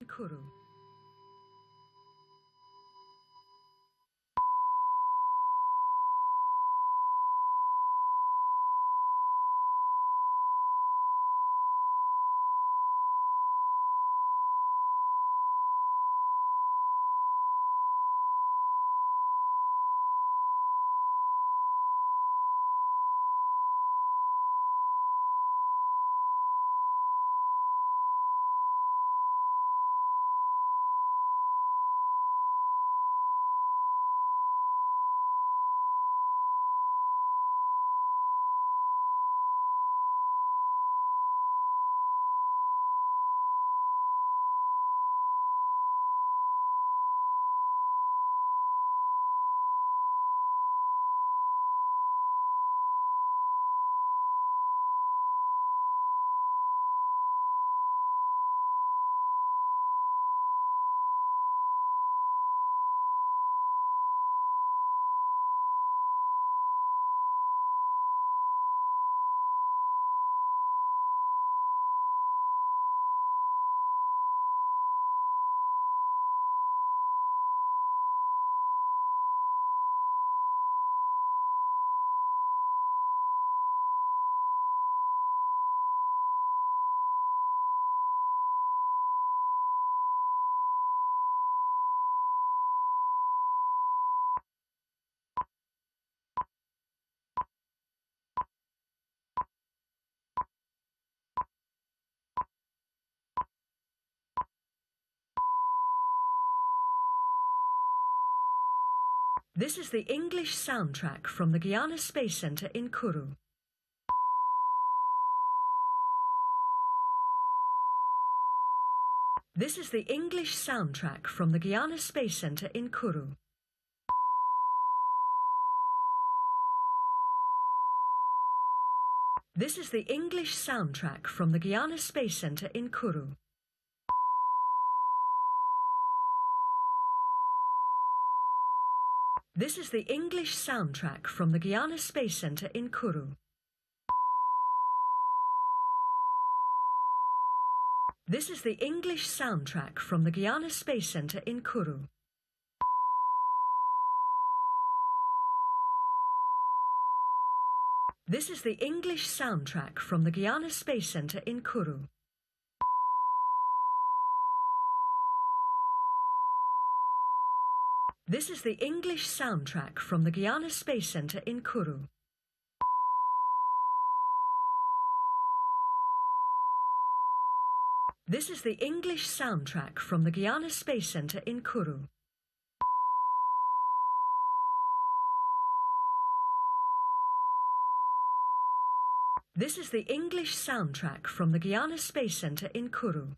Kuru. This is the English soundtrack from the Guyana Space Center in Kourou. This is the English soundtrack from the Guyana Space Center in Kourou. This is the English soundtrack from the Guyana Space Center in Kourou. This is the English soundtrack from the Guyana Space Center in Kourou. This is the English soundtrack from the Guyana Space Center in Kourou. This is the English soundtrack from the Guyana Space Center in Kourou. This is the English soundtrack from the Guyana Space Center in Kourou. This is the English soundtrack from the Guyana Space Center in Kourou. This is the English soundtrack from the Guyana Space Center in Kourou.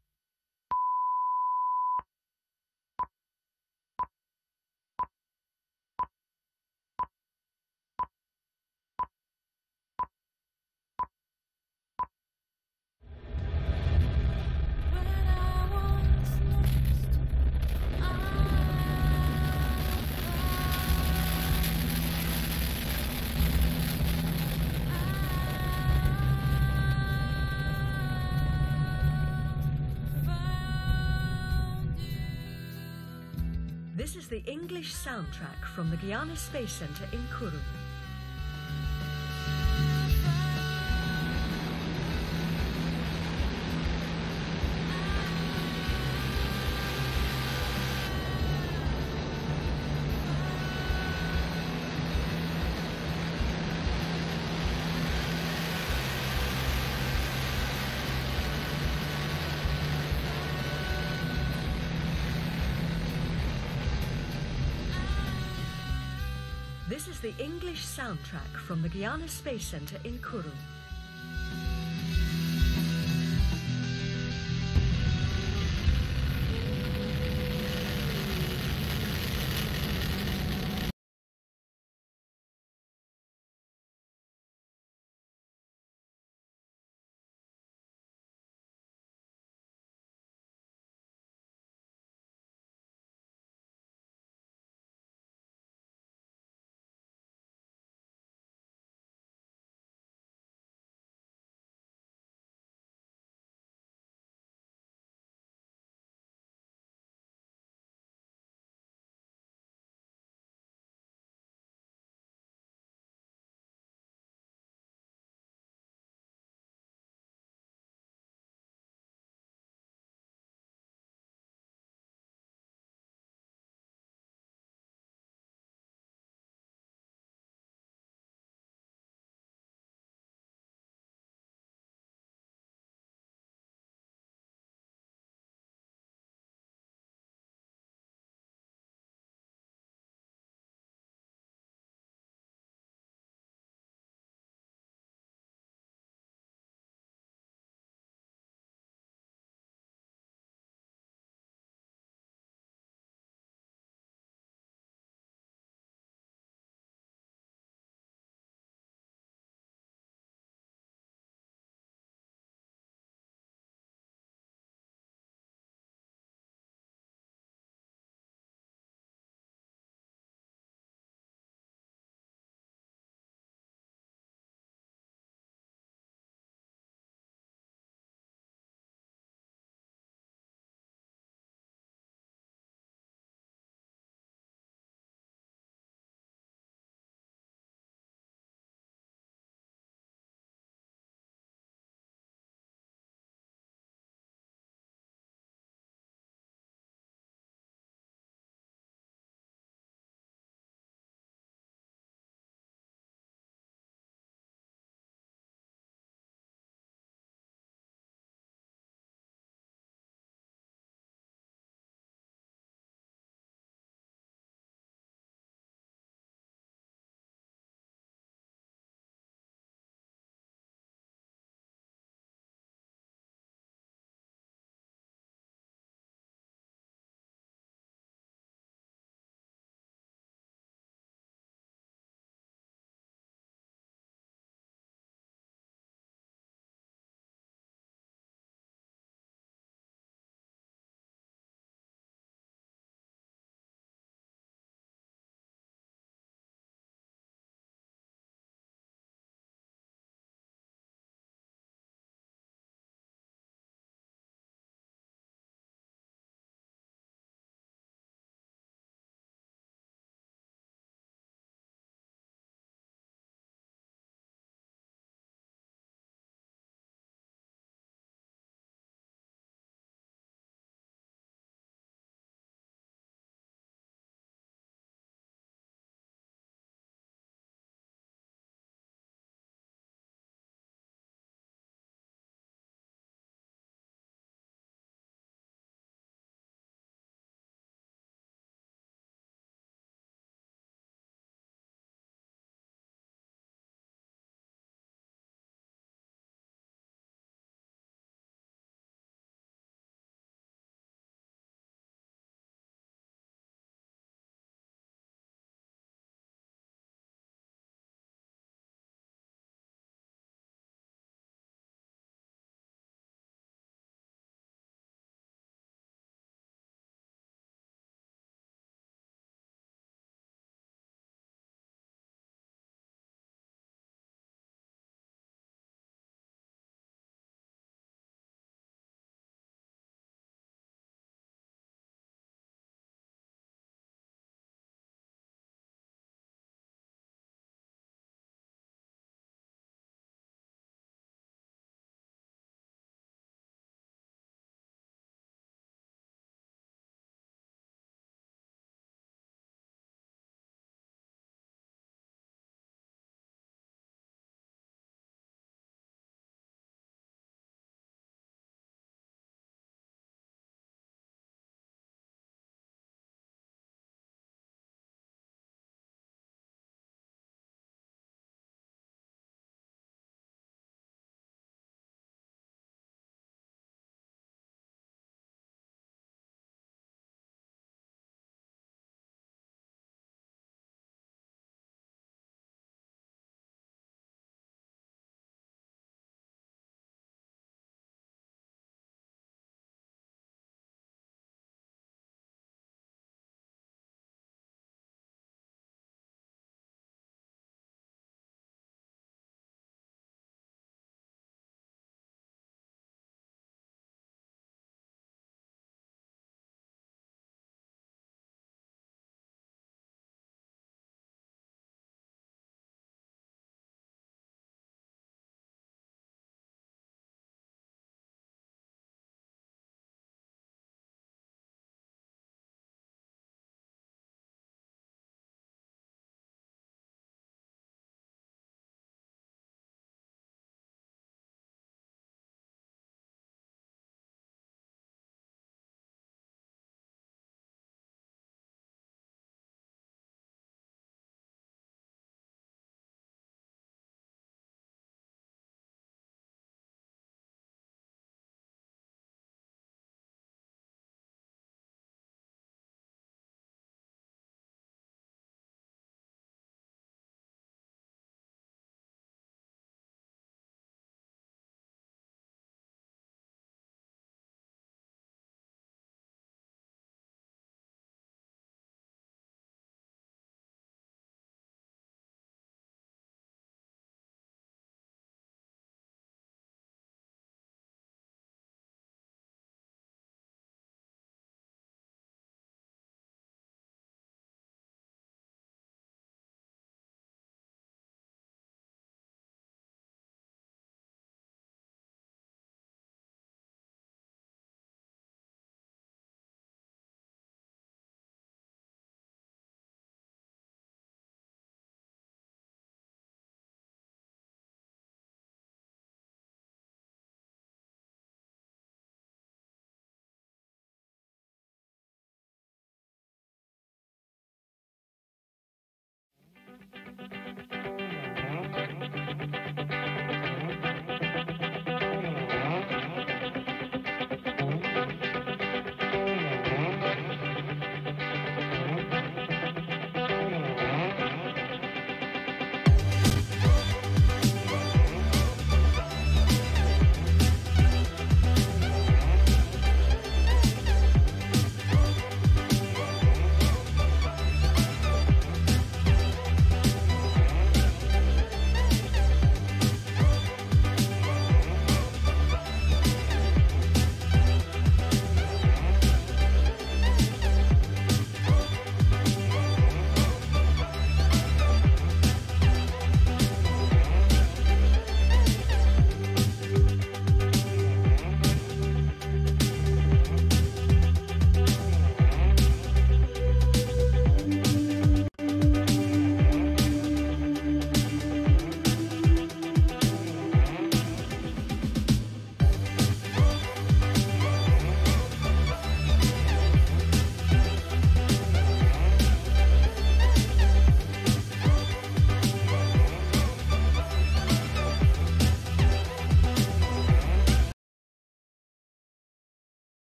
This is the English soundtrack from the Guyana Space Center in Kourou. This is the English soundtrack from the Guyana Space Center in Kourou.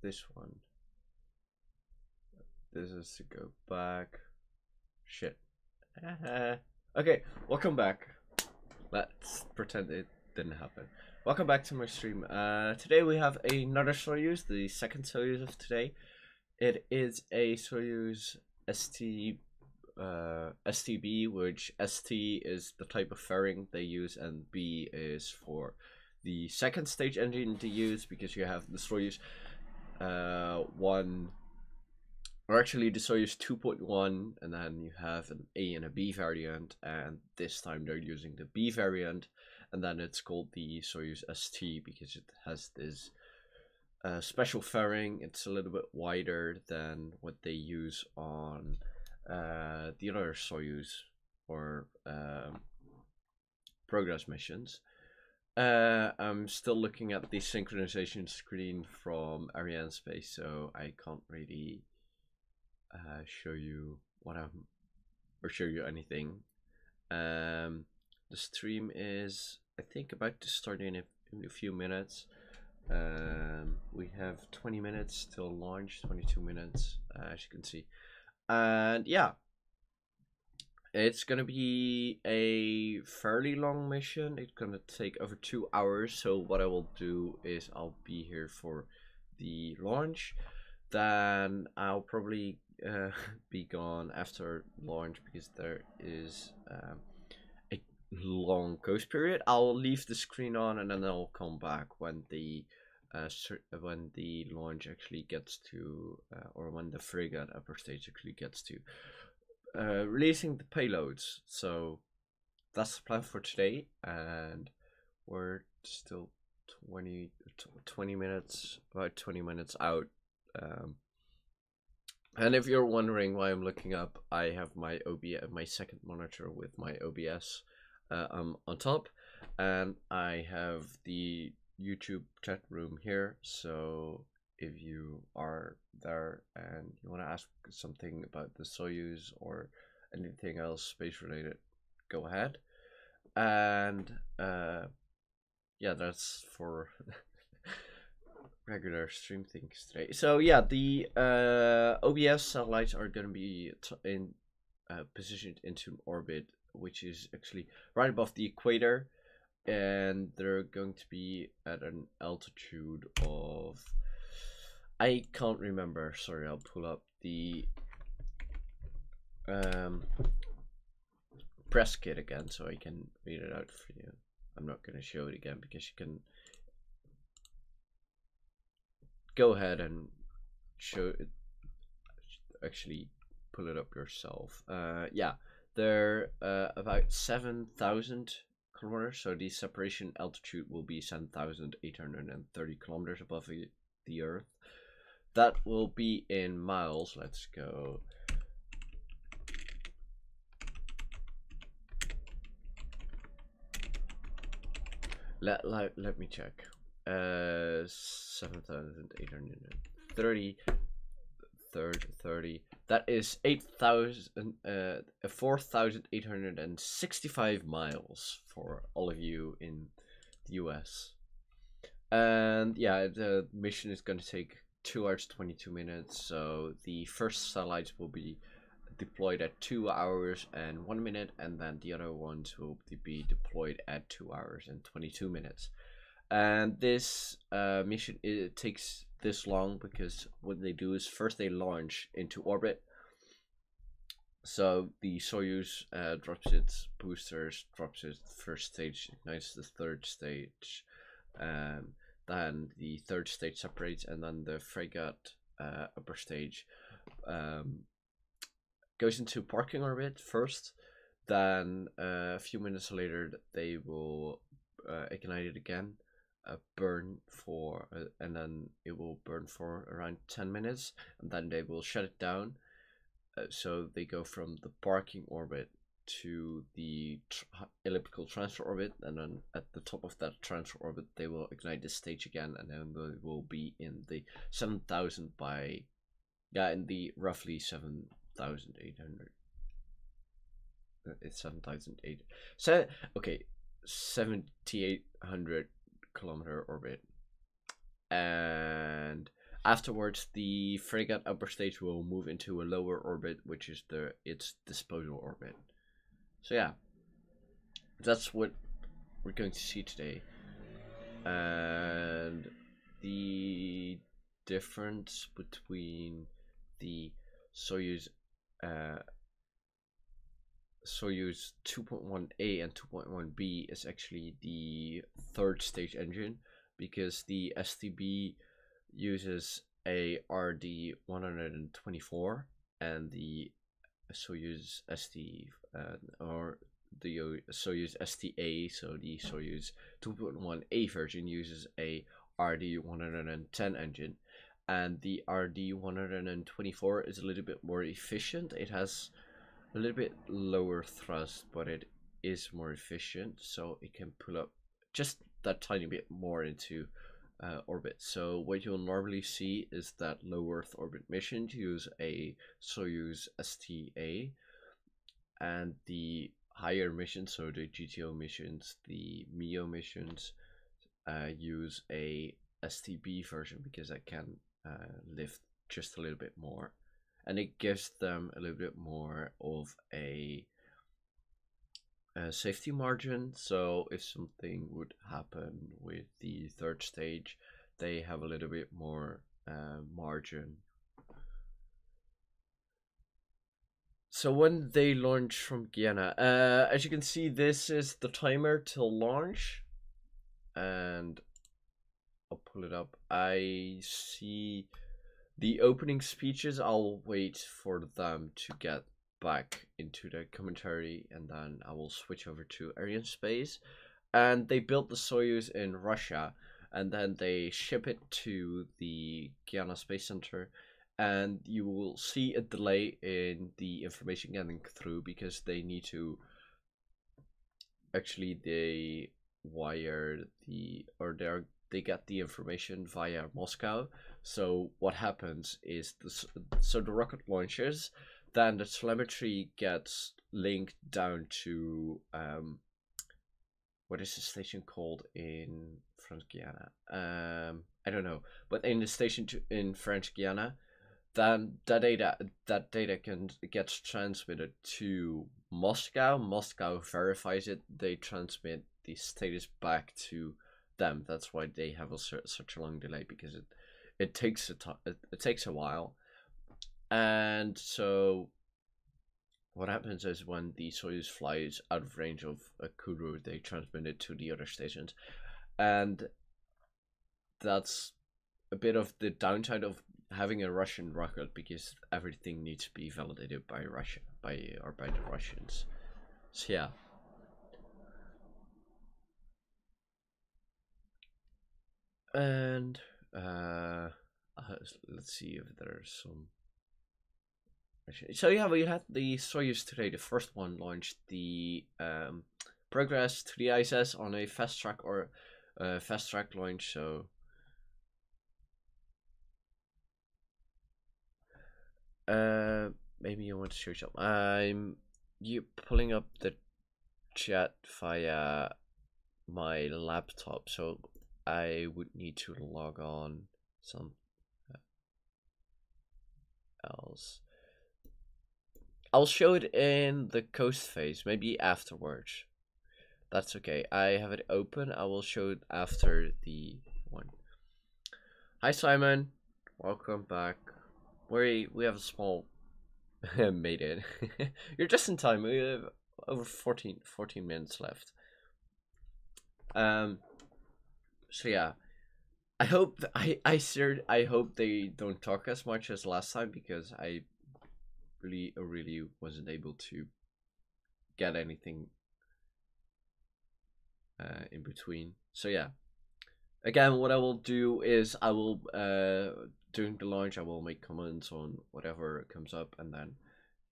this one. This is to go back. Shit. Okay, welcome back. Let's pretend it didn't happen. Welcome back to my stream. Today we have another Soyuz, the second Soyuz of today. It is a Soyuz STB, which ST is the type of fairing they use, and B is for the second stage engine to use, because you have the Soyuz 1, or actually the Soyuz 2.1, and then you have an A and a B variant, and this time they're using the B variant, and then it's called the Soyuz ST because it has this special fairing. It's a little bit wider than what they use on the other Soyuz or Progress missions. I'm still looking at the synchronization screen from Arianespace, so I can't really show you what I'm, or show you anything. The stream is, I think, about to start in a few minutes. We have 20 minutes till launch, 22 minutes, as you can see. And yeah, it's gonna be a fairly long mission. It's gonna take over 2 hours. So what I will do is I'll be here for the launch, then I'll probably be gone after launch because there is a long coast period. I'll leave the screen on and then I'll come back when the launch actually gets to, or when the frigate upper stage actually gets to releasing the payloads. So that's the plan for today, and we're still 20 minutes, about 20 minutes out. And if you're wondering why I'm looking up, I have my my second monitor with my OBS on top, and I have the YouTube chat room here. So if you are there and you want to ask something about the Soyuz or anything else space related, go ahead. And yeah, that's for regular stream things today. So yeah, the OBS satellites are going to be positioned into an orbit which is actually right above the equator, and they're going to be at an altitude of, I can't remember, sorry, I'll pull up the press kit again so I can read it out for you. I'm not going to show it again because you can go ahead and show it, actually pull it up yourself. Yeah, they're about 7,000 kilometers, so the separation altitude will be 7,830 kilometers above the Earth. That will be in miles. Let's go. Let me check. 7,830 30. That is 4,865 miles for all of you in the US. And yeah, the mission is going to take 2 hours 22 minutes. So the first satellites will be deployed at 2 hours and 1 minute, and then the other ones will be deployed at 2 hours and 22 minutes. And this mission, it takes this long because what they do is first they launch into orbit. So the Soyuz drops its boosters, drops its first stage, ignites the third stage, then the third stage separates, and then the frigate upper stage goes into parking orbit first. Then a few minutes later they will ignite it again, burn for and then it will burn for around 10 minutes, and then they will shut it down. So they go from the parking orbit to the elliptical transfer orbit, and then at the top of that transfer orbit they will ignite this stage again, and then they will be in the 7,000 by, yeah, in the roughly 7,800. It's 7,800. So okay, 7,800 kilometer orbit. And Afterwards, the frigate upper stage will move into a lower orbit, which is its disposal orbit. So yeah, that's what we're going to see today. And the difference between the Soyuz Soyuz 2.1A and 2.1B is actually the third stage engine, because the STB uses a RD-124 and the Soyuz ST or the Soyuz STA, so the Soyuz 2.1A version uses a RD-110 engine, and the RD-124 is a little bit more efficient. It has a little bit lower thrust, but it is more efficient, so it can pull up just that tiny bit more into orbit. So what you'll normally see is that low Earth orbit missions use a Soyuz-STB, and the higher missions, so the GTO missions, the MEO missions, use a STB version, because it can lift just a little bit more, and it gives them a little bit more of a safety margin. So if something would happen with the third stage, they have a little bit more margin. So when they launch from Guyana, as you can see, this is the timer till launch, and I'll pull it up. I see the opening speeches. I'll wait for them to get back into the commentary, and then I will switch over to Arianespace. And they built the Soyuz in Russia, and then they ship it to the Guyana Space Center, and you will see a delay in the information getting through, because they need to actually they get the information via Moscow. So what happens is so the rocket launches, then the telemetry gets linked down to what is the station called in French Guiana? I don't know, but in the station in French Guiana, then that data gets transmitted to Moscow. Moscow verifies it. They transmit the status back to them. That's why they have such a long delay, because it takes a while. And so what happens is, when the Soyuz flies out of range of a Kourou, they transmit it to the other stations, and that's a bit of the downside of having a Russian rocket, because everything needs to be validated by the Russians. So yeah. And let's see if there's some. So yeah, we had the Soyuz today. The first one launched the Progress to the ISS on a fast track launch. So maybe you want to show something. I'm pulling up the chat via my laptop, so I would need to log on some else. I'll show it in the coast phase, maybe afterwards. That's okay. I have it open. I will show it after the one. Hi Simon, welcome back. We have a small made it. You're just in time. We have over 14 minutes left. So yeah, I hope I hope they don't talk as much as last time, because I really wasn't able to get anything in between. So yeah, again, what I will do is I will during the launch I will make comments on whatever comes up, and then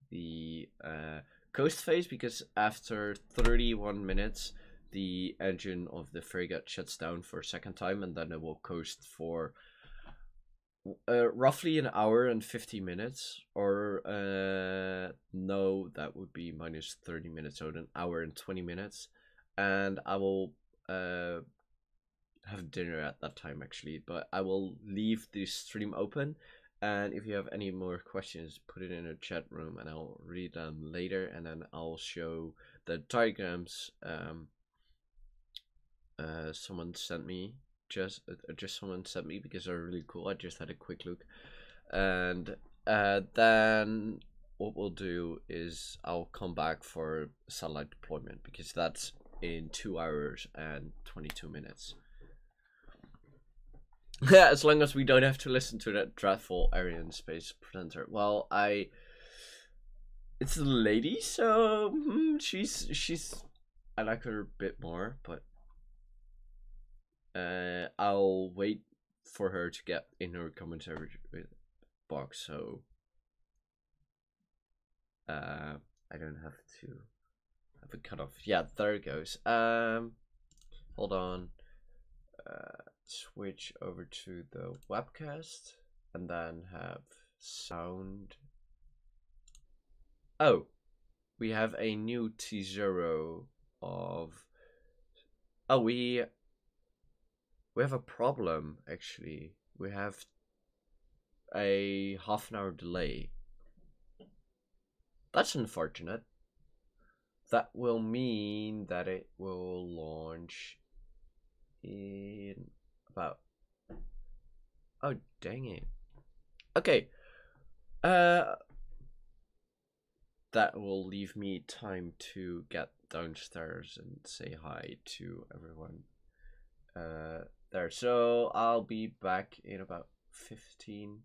the coast phase, because after 31 minutes the engine of the frigate shuts down for a second time, and then it will coast for roughly an hour and 50 minutes, or no, that would be minus 30 minutes, so an hour and 20 minutes. And I will have dinner at that time actually, but I will leave the stream open, and if you have any more questions, put it in a chat room and I'll read them later, and then I'll show the diagrams someone sent me, just someone sent me, because they're really cool. I just had a quick look, and then what we'll do is I'll come back for satellite deployment, because that's in 2 hours and 22 minutes. Yeah, as long as we don't have to listen to that dreadful Arianespace presenter. Well, it's a lady, so she's I like her a bit more, but I'll wait for her to get in her commentary box, so I don't have to have a cutoff. Yeah, there it goes. Hold on. Switch over to the webcast and then have sound. Oh, we have a new T0 of. Oh, we have a problem actually. We have a half-an-hour delay. That's unfortunate. That will mean that it will launch in about. Oh, dang it. Okay. That will leave me time to get downstairs and say hi to everyone there. So I'll be back in about 15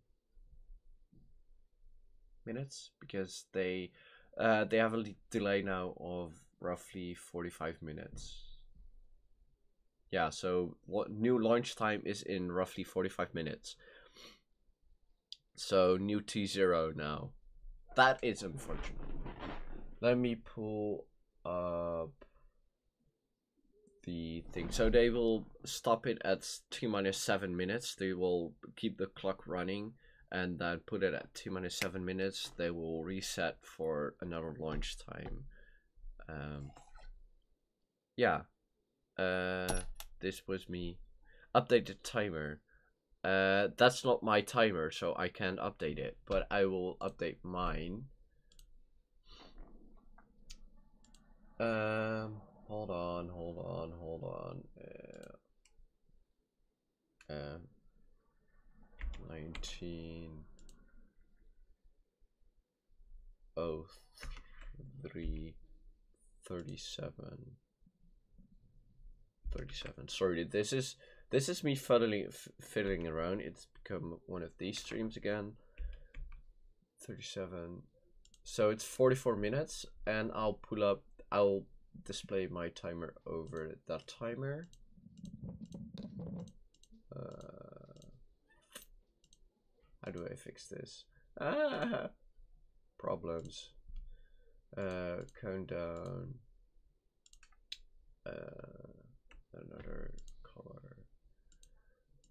minutes, because they have a delay now of roughly 45 minutes. Yeah, so what new launch time is in roughly 45 minutes. So new T0 now. That is unfortunate. Let me pull up the thing. So they will stop it at T-7 minutes. They will keep the clock running and then put it at T-7 minutes. They will reset for another launch time. Yeah. This was me. Update the timer. That's not my timer, so I can't update it, but I will update mine. Hold on. 1903 37. Sorry, this is me fiddling around. It's become one of these streams again. 37. So it's 44 minutes, and I'll display my timer over that timer. How do I fix this? Problems. Countdown. Another color.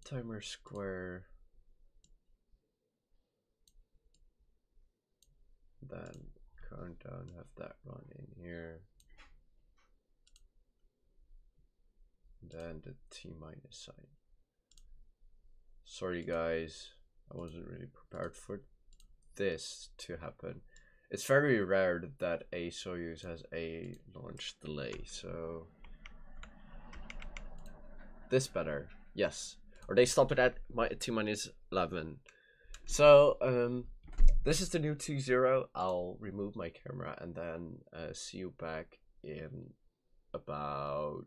Timer square. Then countdown, have that run in here. Then the T- sign. Sorry guys, I wasn't really prepared for this to happen. It's very rare that a Soyuz has a launch delay, so this better, yes. Or they stop it at T-11. So this is the new T0. I'll remove my camera and then see you back in about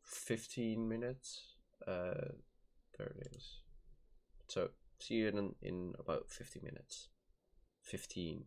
15 minutes. There it is. So see you in about 50 minutes. 15.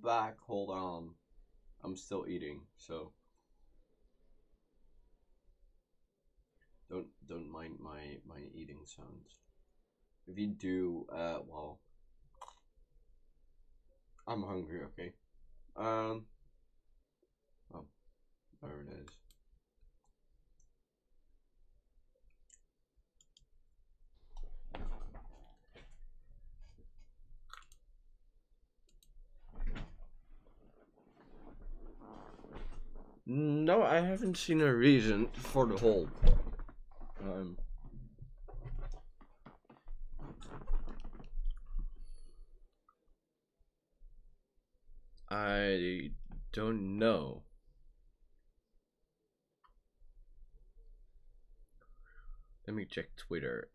back. Hold on. I'm still eating, so don't mind my eating sounds. If you do, well, I'm hungry. Okay. Oh, there it is. No, I haven't seen a reason for the hold. I don't know. Let me check Twitter.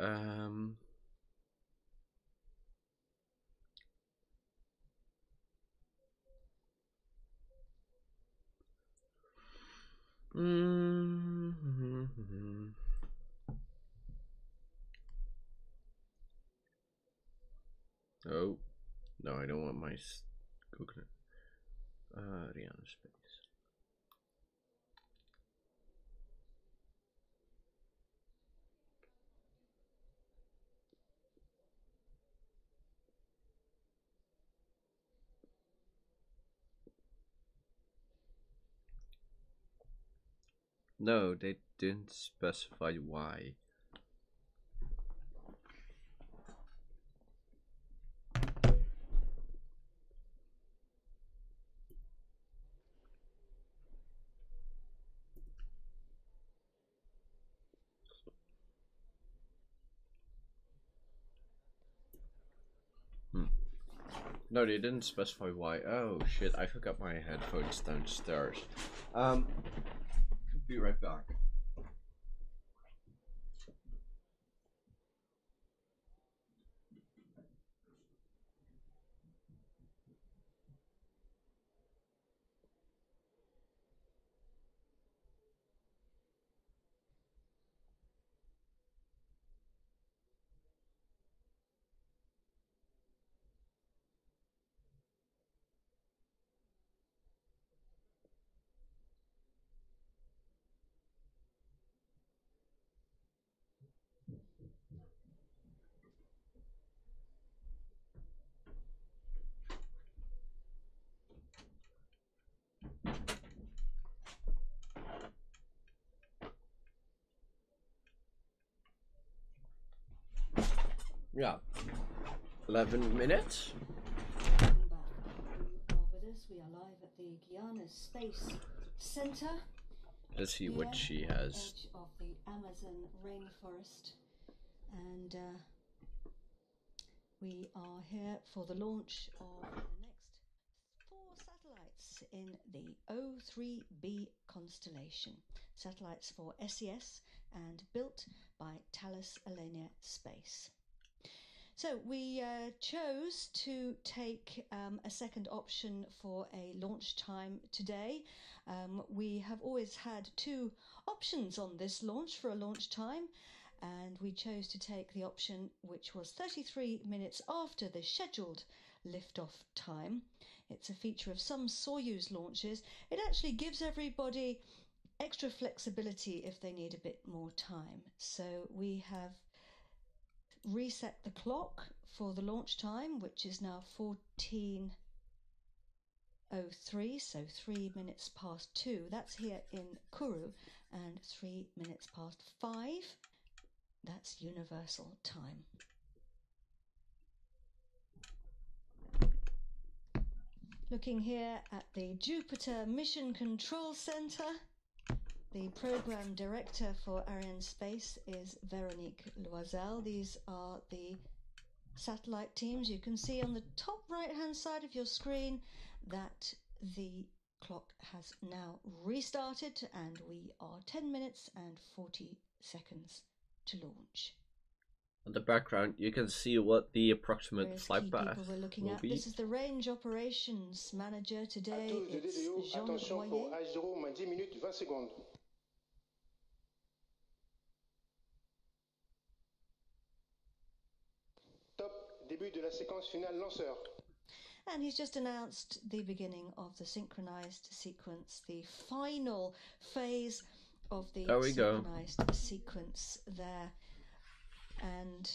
Oh, no, I don't want my Google. Arianespace. No, they didn't specify why. No, they didn't specify why. Oh shit, I forgot my headphones downstairs. Be right back. Yeah. 11 minutes? With us, we are live at the Arianespace Center. Let's see what she has. Edge of the Amazon rainforest, and we are here for the launch of the next 4 satellites in the O3b constellation. Satellites for SES and built by Thales Alenia Space. So we chose to take a second option for a launch time today. We have always had 2 options on this launch for a launch time, and we chose to take the option which was 33 minutes after the scheduled liftoff time. It's a feature of some Soyuz launches. It actually gives everybody extra flexibility if they need a bit more time. So we have reset the clock for the launch time, which is now 14:03, so 3 minutes past 2. That's here in Kourou, and 3 minutes past 5. That's universal time. Looking here at the Jupiter Mission Control Center, the program director for Arianespace is Veronique Loisel. These are the satellite teams. You can see on the top right hand side of your screen that the clock has now restarted, and we are 10 minutes and 40 seconds to launch. In the background, you can see what the approximate Various flight key path people we're looking will at. be. This is the range operations manager today. It's Jean Attention pour Royer. H0 moins 10 minutes 20 secondes. Top, début de la séquence finale lanceur. And he's just announced the beginning of the synchronized sequence, the final phase of the There we go. synchronized sequence there. And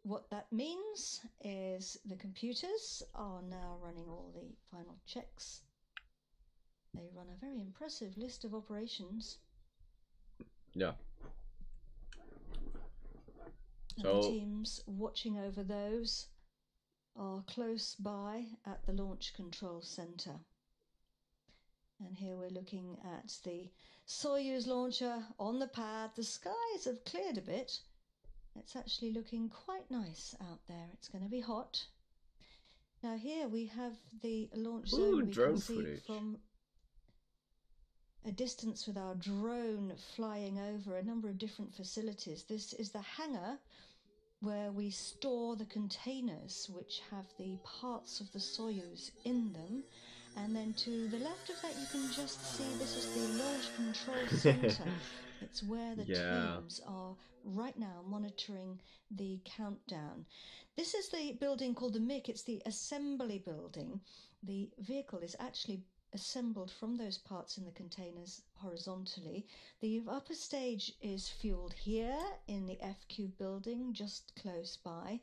what that means is the computers are now running all the final checks. They run a very impressive list of operations. Yeah. And So the teams watching over those are close by at the Launch Control Center. And here we're looking at the Soyuz launcher on the pad. The skies have cleared a bit. It's actually looking quite nice out there. It's going to be hot. Now here we have the launch zone. We drone can see footage. from a distance with our drone flying over a number of different facilities. This is the hangar where we store the containers which have the parts of the Soyuz in them. And then to the left of that you can just see this is the Launch Control Center. It's where the teams are right now monitoring the countdown. This is the building called the MIC. It's the assembly building. The vehicle is actually assembled from those parts in the containers horizontally. The upper stage is fueled here in the FQ building just close by.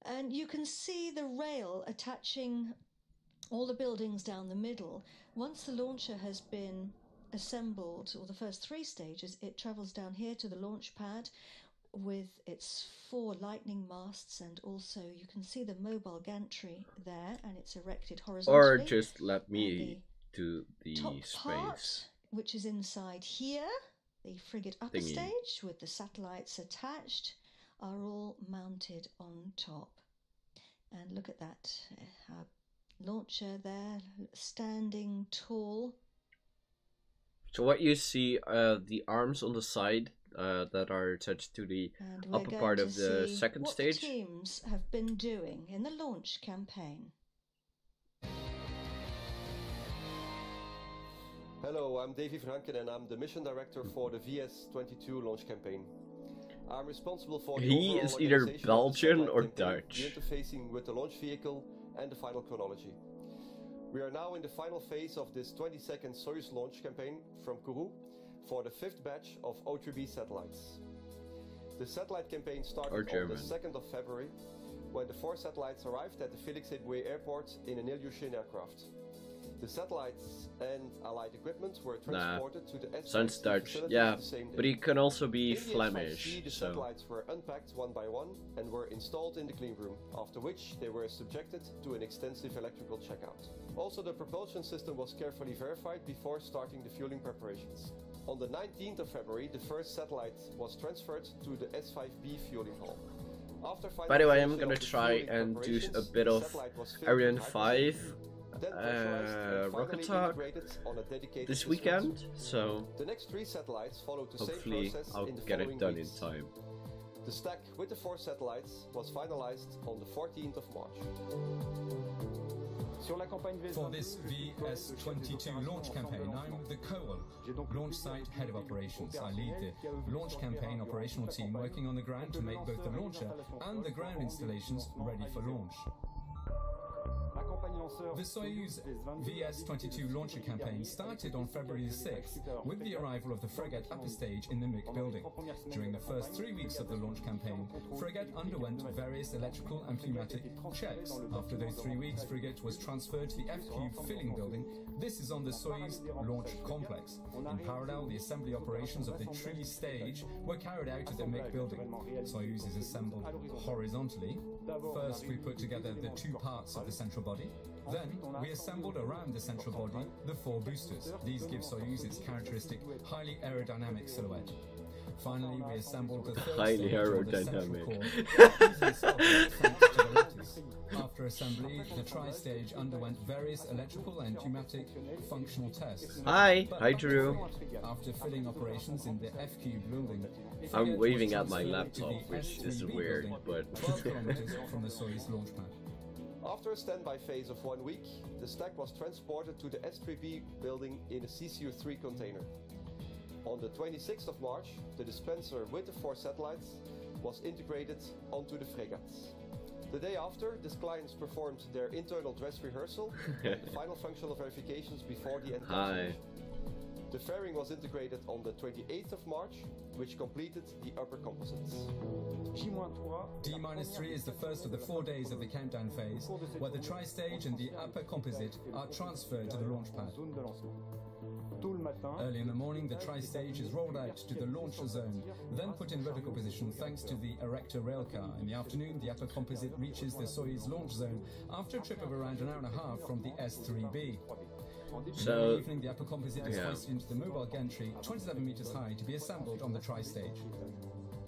And you can see the rail attaching all the buildings down the middle. Once the launcher has been assembled, or the first 3 stages, it travels down here to the launch pad with its 4 lightning masts, and also you can see the mobile gantry there, and it's erected horizontally. or just let me do the top space. part, which is inside here, the frigate upper Thingy. stage with the satellites attached, are all mounted on top. And look at that, launcher there, standing tall. So what you see, the arms on the side that are attached to the upper part of the second stage. What the teams have been doing in the launch campaign. Hello, I'm Davy Franken and I'm the mission director for the VS-22 launch campaign. I'm responsible for the He overall is either organization of the Belgian satellite or campaign, Dutch. the interfacing with the launch vehicle and the final chronology. We are now in the final phase of this 22nd Soyuz launch campaign from Kourou for the 5th batch of O3b satellites. The satellite campaign started on the 2nd of February when the 4 satellites arrived at the Félix Éboué airport in an Ilyushin aircraft. The satellites and allied equipment were transported to the sounds S5 Dutch, facility yeah, the same day. but he can also be In the Flemish, S5C, the so satellites were unpacked one by one and were installed in the clean room, after which they were subjected to an extensive electrical checkout. Also, the propulsion system was carefully verified before starting the fueling preparations. On the 19th of February, the first satellite was transferred to the S5B fueling hall. After by the way, I'm finalization gonna of the try fueling and do a preparations, bit the of satellite was filled Ariane with 5 hydrogen, then pressurized and rocket finally talk integrated on a dedicated this instrument. weekend, so The next 3 satellites followed the hopefully same process I'll in the get it following done weeks. in time. The stack with the 4 satellites was finalized on the 14th of March. For this VS-22 launch campaign, I'm the COOL, Launch Site Head of Operations. I lead the launch campaign operational team working on the ground to make both the launcher and the ground installations ready for launch. The Soyuz VS-22 launcher campaign started on February the 6th with the arrival of the frigate upper stage in the MIC building. During the first 3 weeks of the launch campaign, frigate underwent various electrical and pneumatic checks. After those 3 weeks, frigate was transferred to the F-Cube filling building. This is on the Soyuz launch complex. In parallel, the assembly operations of the tree stage were carried out at the MIC building. Soyuz is assembled horizontally. First, we put together the 2 parts of the central body. Then, we assembled around the central body the 4 boosters. These give Soyuz its characteristic, highly aerodynamic silhouette. Finally, we assembled the third Highly stage, or the central aerodynamic. core, using sockets thanks to the lattice. After assembly, the tri-stage underwent various electrical and pneumatic functional tests. Hi But Drew. after filling operations in the FQ building, I'm frigate waving was at my transferred to laptop, the which is S3B weird, building, but 12 kilometers from the Soyuz launch pad. After a standby phase of 1 week, the stack was transported to the S3B building in a CCU-3 container. On the 26th of March, the dispenser with the 4 satellites was integrated onto the frigates. The day after, the clients performed their internal dress rehearsal and the final functional verifications before the encapsulation. The fairing was integrated on the 28th of March, which completed the upper composites. D-3 is the first of the 4 days of the countdown phase, where the tri-stage and the upper composite are transferred to the launch pad. Early in the morning, the tri-stage is rolled out to the launch zone, then put in vertical position thanks to the erector railcar. In the afternoon, the upper composite reaches the Soyuz launch zone after a trip of around an hour and a half from the O3b. So, in the evening, the upper composite is hoisted into the mobile gantry, 27 meters high, to be assembled on the tri-stage.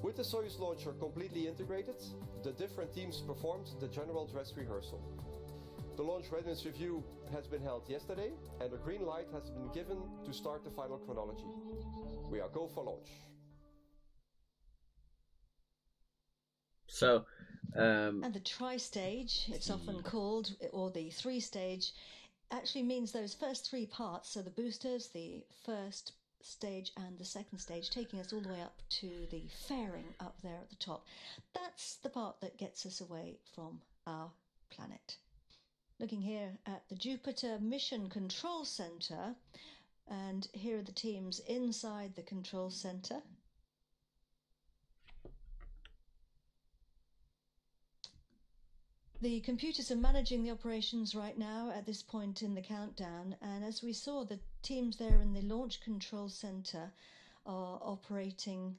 With the Soyuz launcher completely integrated, the different teams performed the general dress rehearsal. The launch readiness review has been held yesterday, and a green light has been given to start the final chronology. We are go for launch. So, and the tri-stage, it's often called, or the three-stage, actually means those first three parts, so the boosters, the first stage and the second stage, taking us all the way up to the fairing up there at the top. That's the part that gets us away from our planet. Looking here at the Jupiter Mission Control Center, and here are the teams inside the control center. The computers are managing the operations right now at this point in the countdown, and as we saw, the teams there in the Launch Control Center are operating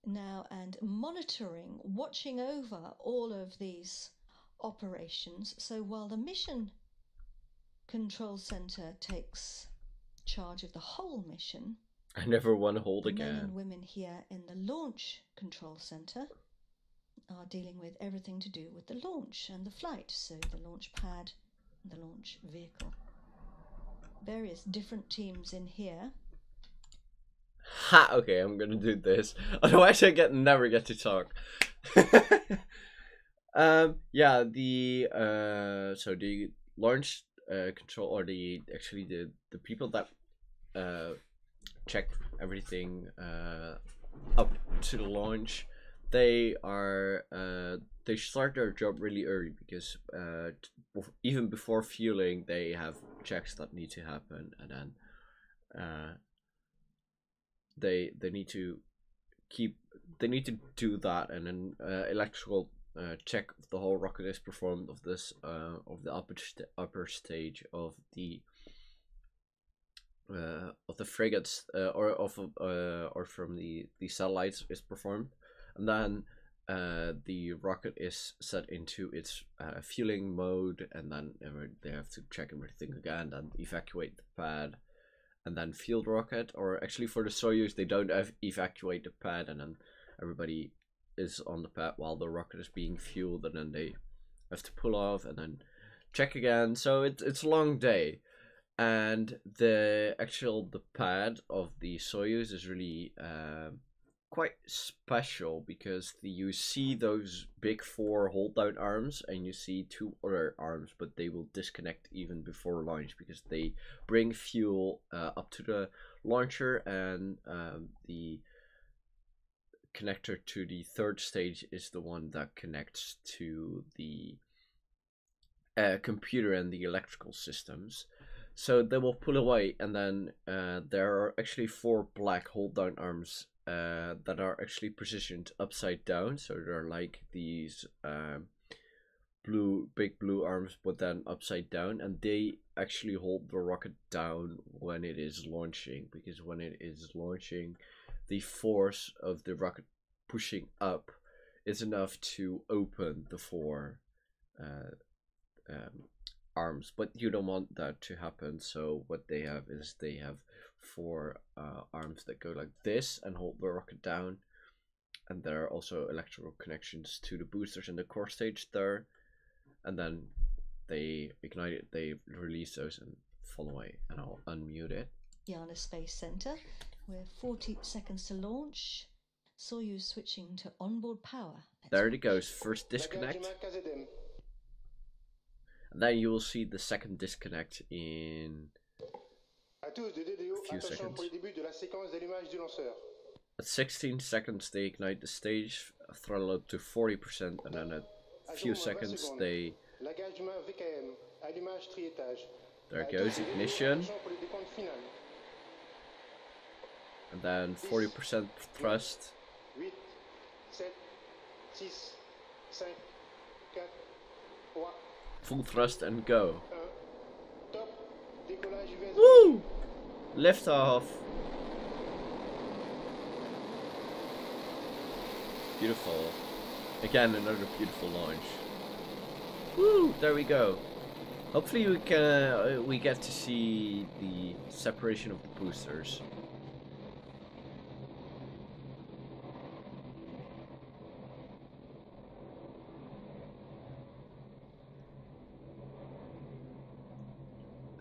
now and monitoring, watching over all of these operations. So while the Mission Control Center takes charge of the whole mission, I never want to hold the again. men and women here in the Launch Control Center are dealing with everything to do with the launch and the flight, so the launch pad and the launch vehicle. Various different teams in here. Ha! Okay, I'm gonna do this. Otherwise, I never get to talk. Yeah, the so the launch control, or the people that check everything up to the launch, they start their job really early, because even before fueling they have checks that need to happen, and then they need to do that, and then electrical check if the whole rocket is performed of this of the upper stage of the frigates or from the satellites is performed, and then the rocket is set into its fueling mode, and then they have to check everything again, then evacuate the pad, and then fuel the rocket. Or actually for the Soyuz, they don't evacuate the pad, and then everybody is on the pad while the rocket is being fueled, and then they have to pull off and then check again. So it's a long day, and the pad of the Soyuz is really quite special, because you see those big 4 hold down arms, and you see 2 other arms, but they will disconnect even before launch, because they bring fuel up to the launcher, and the connector to the 3rd stage is the one that connects to the computer and the electrical systems. So they will pull away, and then there are actually 4 black hold down arms that are actually positioned upside down, so they're like these big blue arms, but then upside down, and they actually hold the rocket down when it is launching, because when it is launching, the force of the rocket pushing up is enough to open the 4 arms, but you don't want that to happen. So what they have is they have 4 arms that go like this and hold the rocket down, and there are also electrical connections to the boosters in the core stage there, and then they ignite it, they release those and fall away, and I'll unmute it. Arianespace Center, we're 40 seconds to launch. Soyuz switching to onboard power. There it goes, first disconnect. And then you will see the second disconnect in a few seconds. At 16 seconds they ignite the stage, throttle up to 40%, and then at few seconds, they... Lagage de main VKM. Allumage triétage. There goes ignition. Pour le décompte final. And then 40% thrust. 8, 7, 6, 5, 4, 3, Full thrust and go. 1. Top. Décollage UVS. Woo! Lift off. Beautiful. Again, another beautiful launch. Woo! There we go. Hopefully we can we get to see the separation of the boosters.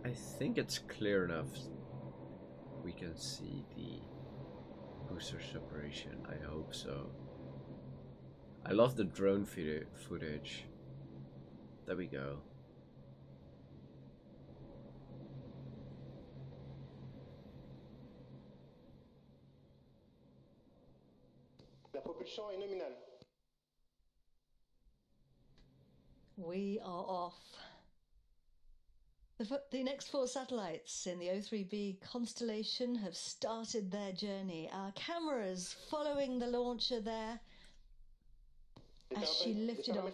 I think it's clear enough. We can see the booster separation. I hope so. I love the drone footage. There we go. La propulsion est nominale. We are off. The next 4 satellites in the O3b constellation have started their journey. Our cameras following the launcher there as she lifted off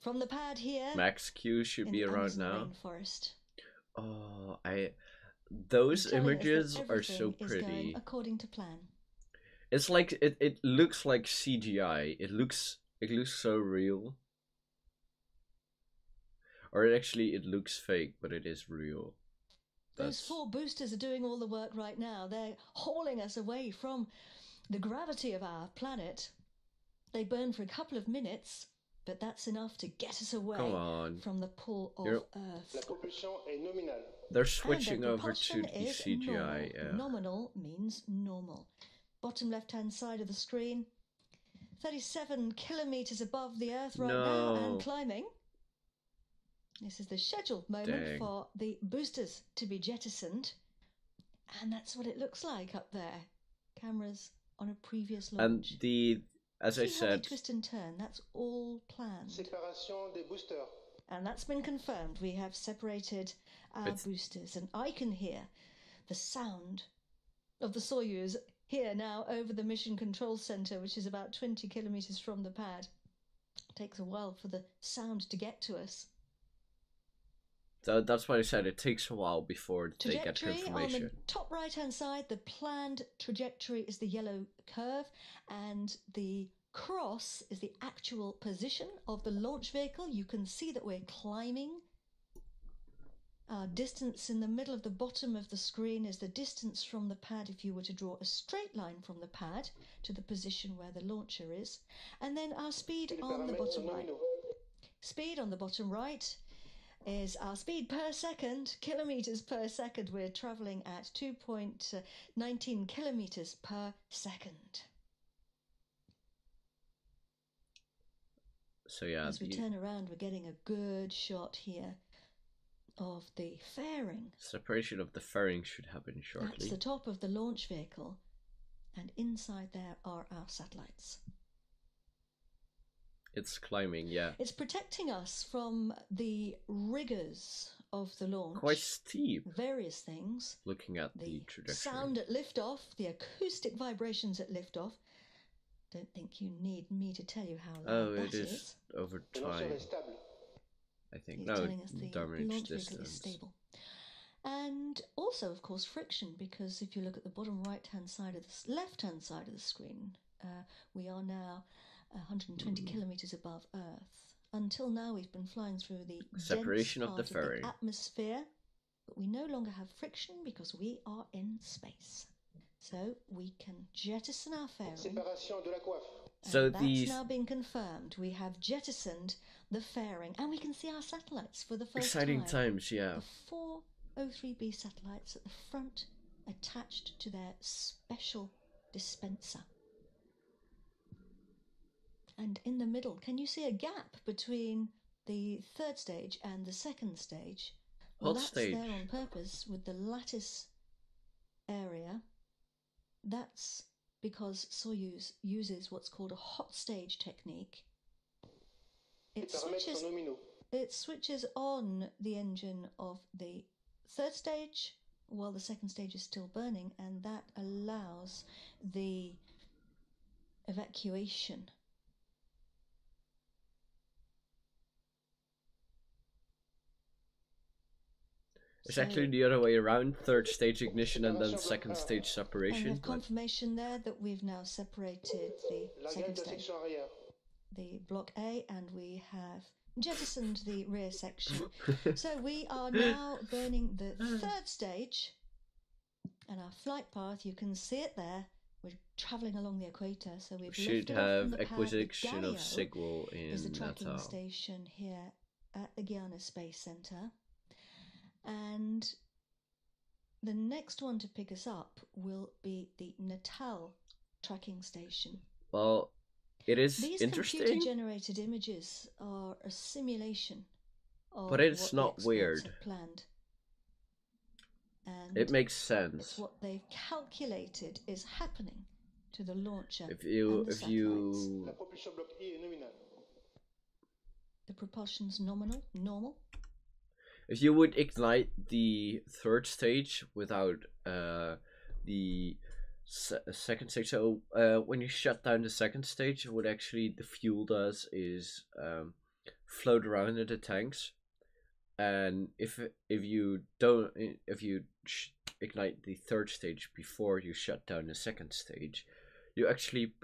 from the pad here. Max Q should be around now. Rainforest. Oh, those images are so Is pretty. going according to plan. It's like it looks like CGI. It looks so real. Or it looks fake, but it is real. Those 4 boosters are doing all the work right now. They're hauling us away from the gravity of our planet. They burn for a couple of minutes, but that's enough to get us away from the pull of Earth. La propulsion est nominale. They're switching over to the CGI. Yeah. Nominal means normal. Bottom left-hand side of the screen. 37 kilometers above the Earth right now and climbing. This is the scheduled moment for the boosters to be jettisoned. And that's what it looks like up there. Cameras on a previous launch. And as I said, twist and turn, that's all planned. Séparation des boosters. And that's been confirmed. We have separated our boosters, and I can hear the sound of the Soyuz here now over the Mission Control Center, which is about 20 kilometers from the pad. It takes a while for the sound to get to us. So that's why I said it takes a while before they get confirmation. On the top right-hand side, the planned trajectory is the yellow curve, and the cross is the actual position of the launch vehicle. You can see that we're climbing. Our distance in the middle of the bottom of the screen is the distance from the pad if you were to draw a straight line from the pad to the position where the launcher is. And then our speed on the bottom right. Speed on the bottom right is our speed per second, kilometers per second. We're traveling at 2.19 kilometers per second. So yeah, as we turn around, we're getting a good shot here of the fairing. Separation of the fairing should happen shortly. That's the top of the launch vehicle, and inside there are our satellites. It's climbing, yeah. It's protecting us from the rigors of the launch. Quite steep. Various things. Looking at the trajectory. Sound at liftoff, the acoustic vibrations at liftoff. Don't think you need me to tell you how loud that is. It is over time. I think. No, telling us the damage launch distance. vehicle is stable. And also, of course, friction, because if you look at the bottom right-hand side of the left-hand side of the screen, we are now 120 kilometers above Earth. Until now, we've been flying through the separation dense of the fairing atmosphere, but we no longer have friction because we are in space. So we can jettison our fairing. Séparation de la coiffe. So that's now been confirmed. We have jettisoned the fairing, and we can see our satellites for the first exciting times, yeah. The 4 O3b satellites at the front, attached to their special dispenser. And in the middle, can you see a gap between the third stage and the second stage? Well, that's there on purpose with the lattice area. That's because Soyuz uses what's called a hot stage technique. it Les paramètres switches, sont nominaux. it switches on the engine of the third stage while the second stage is still burning, and that allows the evacuation. It's So- actually the other way around: third stage ignition and then second stage And we separation. have But confirmation there that we've now separated the La second grève de stage, section arrière. the block A, and we have jettisoned the rear section. So we are now burning the third stage, and our flight path, you can see it there. We're travelling along the equator, so we've we should lifted off from have the pad. The acquisition of Galileo signal is the in tracking Natal. station here at the Arianespace Centre, and the next one to pick us up will be the Natal tracking station. Well, it is These interesting, computer-generated images are a simulation of but it's what the not experts weird. have planned. And It makes it's sense. what they've calculated is happening to the launcher If you and the satellites. La propulsion bloc I est nominale. The propulsion's normal. if you would ignite the third stage without the second stage, so when you shut down the second stage, what actually the fuel does is float around in the tanks, and if you ignite the third stage before you shut down the second stage, you actually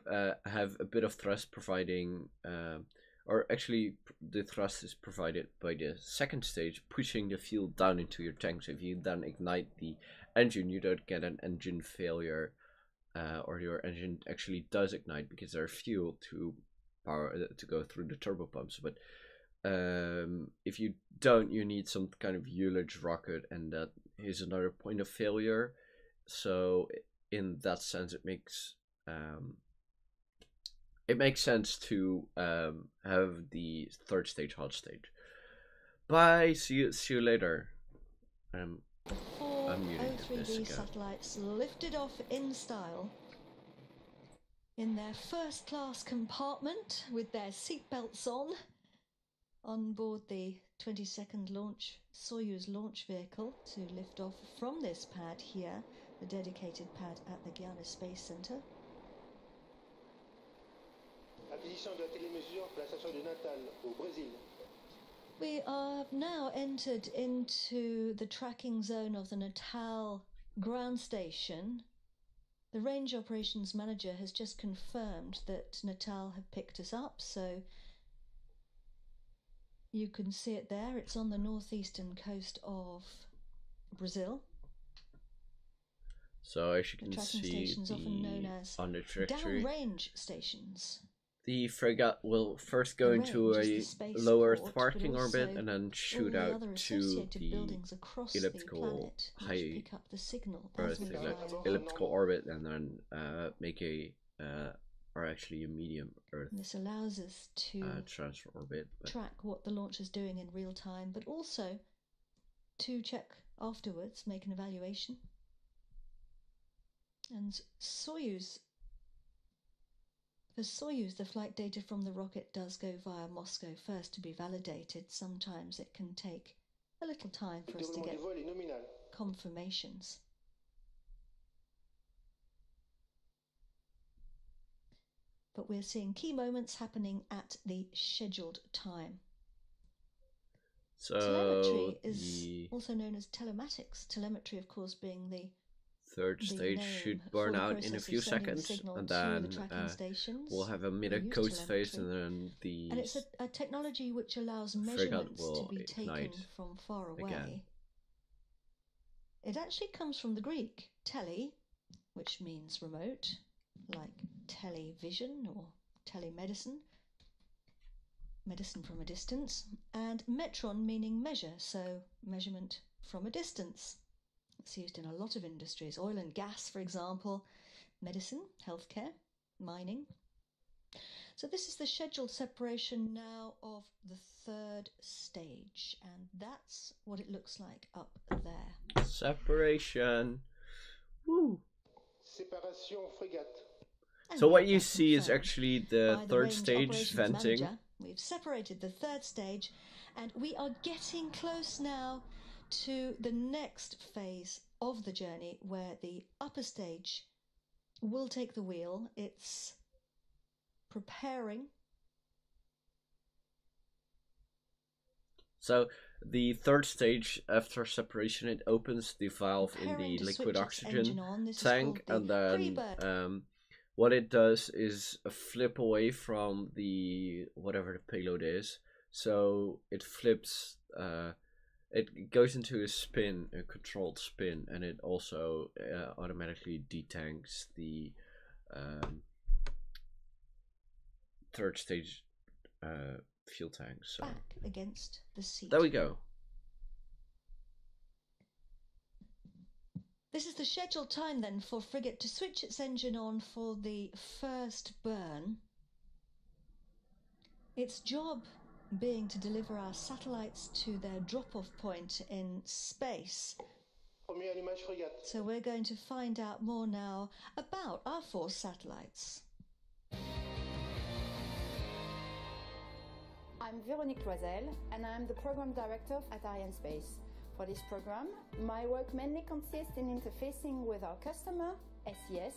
have a bit of thrust providing or actually the thrust is provided by the second stage, pushing the fuel down into your tanks. If you then ignite the engine, you don't get an engine failure, or your engine actually does ignite because there's fuel to power to go through the turbo pumps. But if you don't, you need some kind of ullage rocket, and that is another point of failure. So in that sense, it makes sense to have the third stage hot stage. Bye. See you later. Four Unmuting this O3b again. satellites lifted off in style in their first class compartment with their seatbelts on board the 22nd Soyuz launch vehicle to lift off from this pad here, the dedicated pad at the Arianespace Centre. Acquisition de la télémesure pour la station de Natal au Brésil. We have now entered into the tracking zone of the Natal ground station. The range operations manager has just confirmed that Natal have picked us up, so you can see it there. It's on the northeastern coast of Brazil. So as you The can tracking see, stations often known as on the trajectory, downrange stations. the frigate will first go The into range a is the space lower port, thwarting but orbit also and then all shoot the out other to associated the buildings across elliptical the planet which high pick up the signal Earth as we fly along. elliptical orbit, and then make a or actually a medium Earth And this allows us to transfer orbit. But track what the launch is doing in real time, but also to check afterwards, make an evaluation. And Soyuz, for Soyuz, the flight data from the rocket does go via Moscow first to be validated. Sometimes it can take a little time Le for us to déroulement get du vol est nominal. confirmations. But we're seeing key moments happening at the scheduled time. so Telemetry is the also known as telematics. Telemetry, of course, being the third the stage name should for burn the out in process a of few sending the seconds, signal and to then the tracking stations. we'll have a We mid use coast phase, and telemetry. then the And it's a technology which allows frigate measurements to will be taken ignite from far away. again. It actually comes from the Greek tele, which means remote, like television or telemedicine, medicine from a distance, and metron meaning measure, so measurement from a distance. It's used in a lot of industries, oil and gas, for example, medicine, healthcare, mining. So this is the scheduled separation now of the third stage, and that's what it looks like up there. Separation. Woo. Séparation frégate. And So we what have you that see is confirmed actually by the the third range stage operations venting. manager, We've separated the third stage, and we are getting close now to the next phase of the journey, where the upper stage will take the wheel. It's preparing. So the third stage, after separation, it opens the valve in the liquid oxygen tank, and then what it does is flip away from the whatever the payload is. So it flips, it goes into a spin, a controlled spin, and it also automatically detanks the third stage fuel tank. So back against the seat. there we go. This is the scheduled time then for Frigate to switch its engine on for the first burn. Its job being to deliver our satellites to their drop-off point in space. Premier allumage frégate. So we're going to find out more now about our 4 satellites. I'm Véronique Loisel, and I'm the Program Director at Arianespace. For this program, my work mainly consists in interfacing with our customer, SES,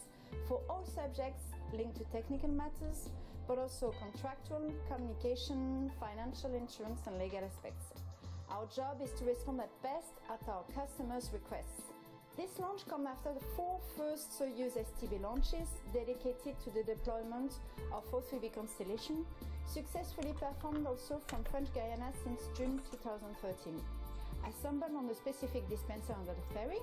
for all subjects linked to technical matters, but also contractual, communication, financial, insurance, and legal aspects. Our job is to respond at best at our customers' requests. This launch comes after the 4 first Soyuz-STB launches dedicated to the deployment of O3b constellation, successfully performed also from French Guiana since June 2013. Assembled on a specific dispenser under the fairing,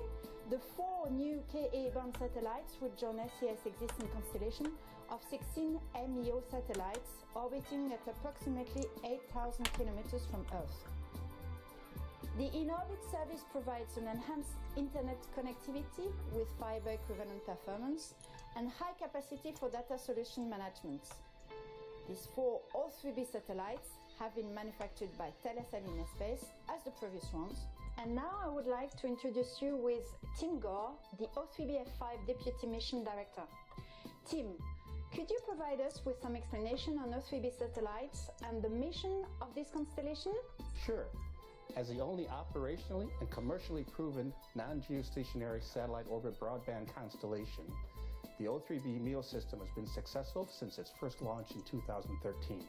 the 4 new Ka-band satellites will join SES' existing constellation of 16 MEO satellites orbiting at approximately 8,000 kilometers from Earth. The in-orbit service provides an enhanced internet connectivity with fiber equivalent performance and high capacity for data solution management. These 4 O3b satellites have been manufactured by Thales Arianespace as the previous ones. And now I would like to introduce you with Tim Gore, the O3b F5 Deputy Mission Director. Tim, could you provide us with some explanation on O3b satellites and the mission of this constellation? Sure. As the only operationally and commercially proven non-geostationary satellite orbit broadband constellation, the O3b MEO system has been successful since its first launch in 2013.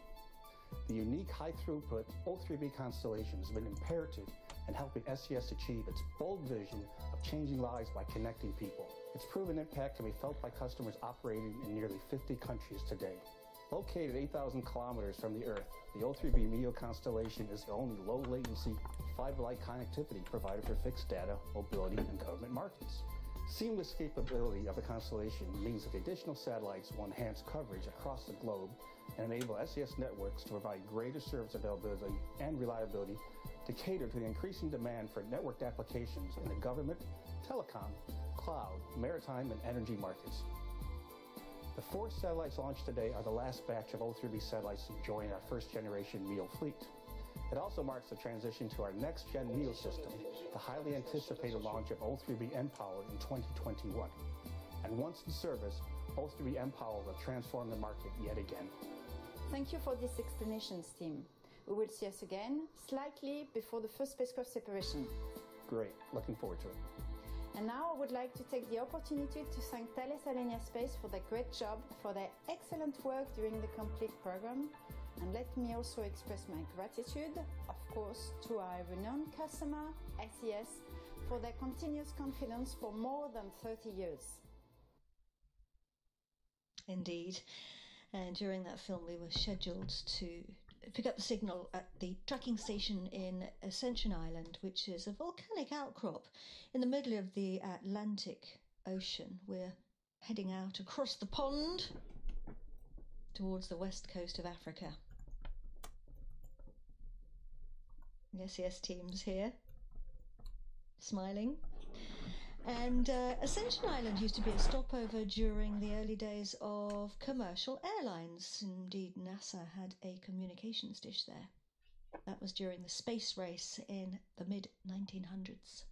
The unique high-throughput O3b constellation has been imperative in helping SES achieve its bold vision of changing lives by connecting people. Its proven impact can be felt by customers operating in nearly 50 countries today. Located 8,000 kilometers from the Earth, the O3b MEO constellation is the only low-latency fiber-like connectivity provider for fixed data, mobility, and government markets. Seamless capability of the constellation means that the additional satellites will enhance coverage across the globe and enable SES networks to provide greater service availability and reliability to cater to the increasing demand for networked applications in the government, telecom, cloud, maritime, and energy markets. The 4 satellites launched today are the last batch of O3b satellites to join our first-generation MEO fleet. It also marks the transition to our next-gen MEO system, the highly anticipated launch of O3b mPOWER in 2021. And once in service, O3b mPOWER will transform the market yet again. Thank you for this explanation, Tim. We will see us again slightly before the first spacecraft separation. Great. Looking forward to it. And now I would like to take the opportunity to thank Thales Arianespace for their great job, for their excellent work during the complete program. And let me also express my gratitude, of course, to our renowned customer, SES, for their continuous confidence for more than 30 years. Indeed. And during that film, we were scheduled to pick up the signal at the tracking station in Ascension Island, which is a volcanic outcrop in the middle of the Atlantic Ocean. We're heading out across the pond towards the west coast of Africa. The SES team's here, smiling. And Ascension Island used to be a stopover during the early days of commercial airlines. Indeed, NASA had a communications dish there. That was during the space race in the mid-1900s.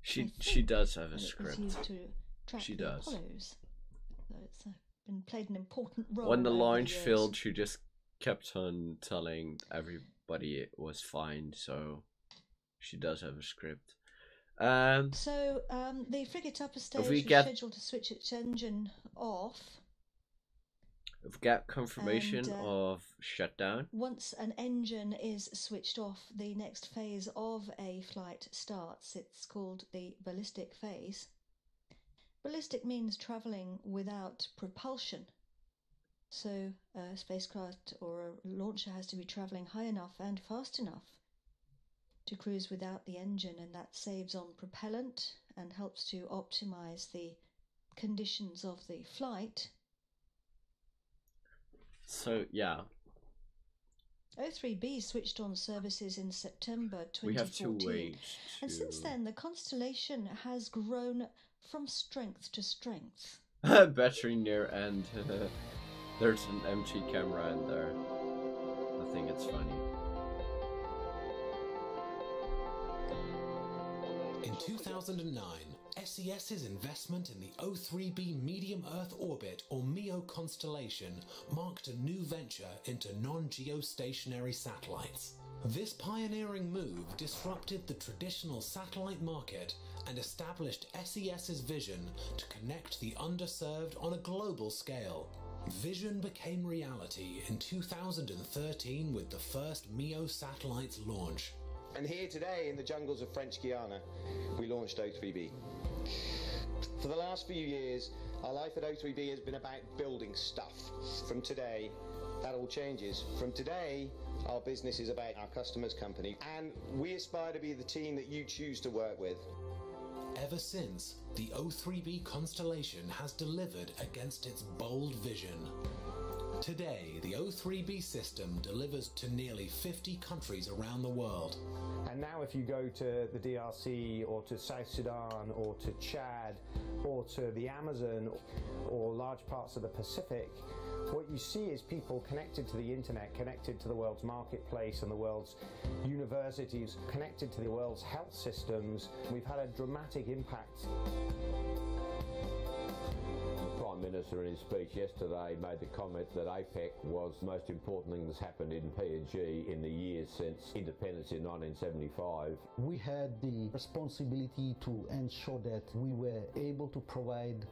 She does have a script. It was used to track She the does. Apollos. So it's been played an important role. When the over launch years. failed, she just kept on telling everybody it was fine, so she does have a script. So the frigate upper stage was scheduled to switch its engine off. If we get confirmation of shutdown. Once an engine is switched off, the next phase of a flight starts. It's called the ballistic phase. Ballistic means travelling without propulsion. So a spacecraft or a launcher has to be travelling high enough and fast enough to cruise without the engine, and that saves on propellant and helps to optimize the conditions of the flight. So, yeah. O3b switched on services in September 2014. We have 2 ways and since then, the constellation has grown from strength to strength. Battery near end. There's an empty camera in there. I think it's funny. In 2009, SES's investment in the O3b Medium Earth Orbit, or MEO constellation, marked a new venture into non-geostationary satellites. This pioneering move disrupted the traditional satellite market and established SES's vision to connect the underserved on a global scale. Vision became reality in 2013 with the first MEO satellites launch. And here today in the jungles of French Guiana, we launched O3b. For the last few years, our life at O3b has been about building stuff. From today, that all changes. From today, our business is about our customer's company, and we aspire to be the team that you choose to work with. Ever since, the O3b constellation has delivered against its bold vision. Today, the O3b system delivers to nearly 50 countries around the world. And now if you go to the DRC or to South Sudan or to Chad or to the Amazon or large parts of the Pacific, what you see is people connected to the internet, connected to the world's marketplace and the world's universities, connected to the world's health systems. We've had a dramatic impact. The Prime Minister in his speech yesterday made the comment that APEC was the most important thing that's happened in PNG in the years since independence in 1975. We had the responsibility to ensure that we were able to provide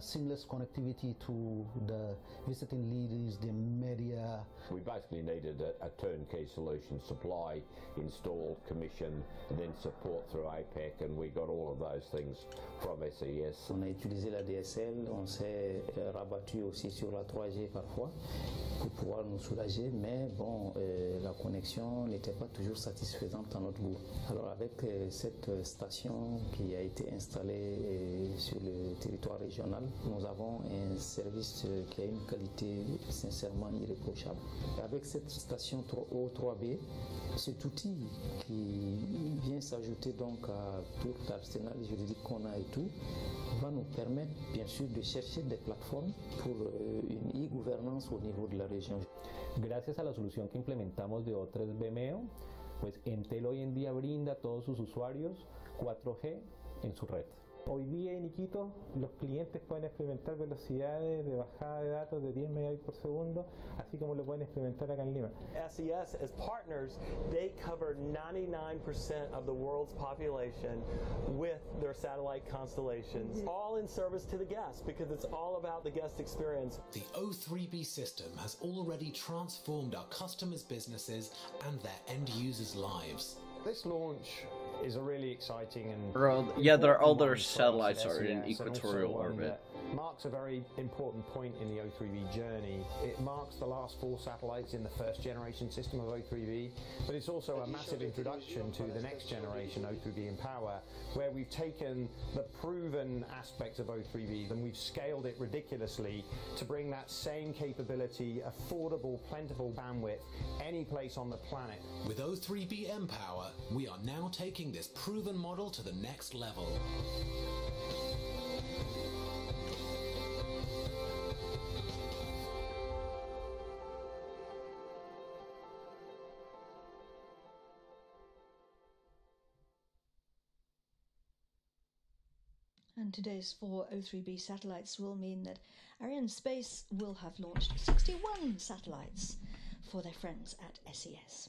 seamless connectivity to the visiting leaders, the media. We basically needed a turnkey solution: supply, install, commission, and then support through APEC, and we got all of those things from SES. On a utilisé la DSL, on s'est rabattu aussi sur la 3G parfois pour pouvoir nous soulager, mais bon, la connexion n'était pas toujours satisfaisante à notre goût. Alors avec cette station qui a été installée sur le territoire régional, nous avons un service qui a une qualité sincèrement irréprochable. Avec cette station O3b, cet outil qui vient s'ajouter donc à tout l'arsenal juridique qu'on a et tout, va nous permettre bien sûr de chercher des plateformes pour une e-gouvernance au niveau de la région. Gracias a la solución que implementamos de O3b MEO, pues Entel hoy en día brinda a todos sus usuarios 4G en su red. Hoy día en Iquitos los clientes pueden experimentar velocidades de bajada de datos de 10 megabits por segundo, así como lo pueden experimentar acá en Lima. SES, as partners, they cover 99% of the world's population with their satellite constellations, all in service to the guest, because it's all about the guest experience. The O3b system has already transformed our customers' businesses and their end users' lives. This launch is a really exciting and their other satellites are in equatorial orbit. Marks a very important point in the O3b journey. It marks the last 4 satellites in the first generation system of O3b, but it's also a massive introduction to the next generation O3b Empower, where we've taken the proven aspects of O3b and we've scaled it ridiculously to bring that same capability, affordable, plentiful bandwidth any place on the planet. With O3b Empower, we are now taking this proven model to the next level. And today's 4 O3b satellites will mean that Arianespace will have launched 61 satellites for their friends at SES.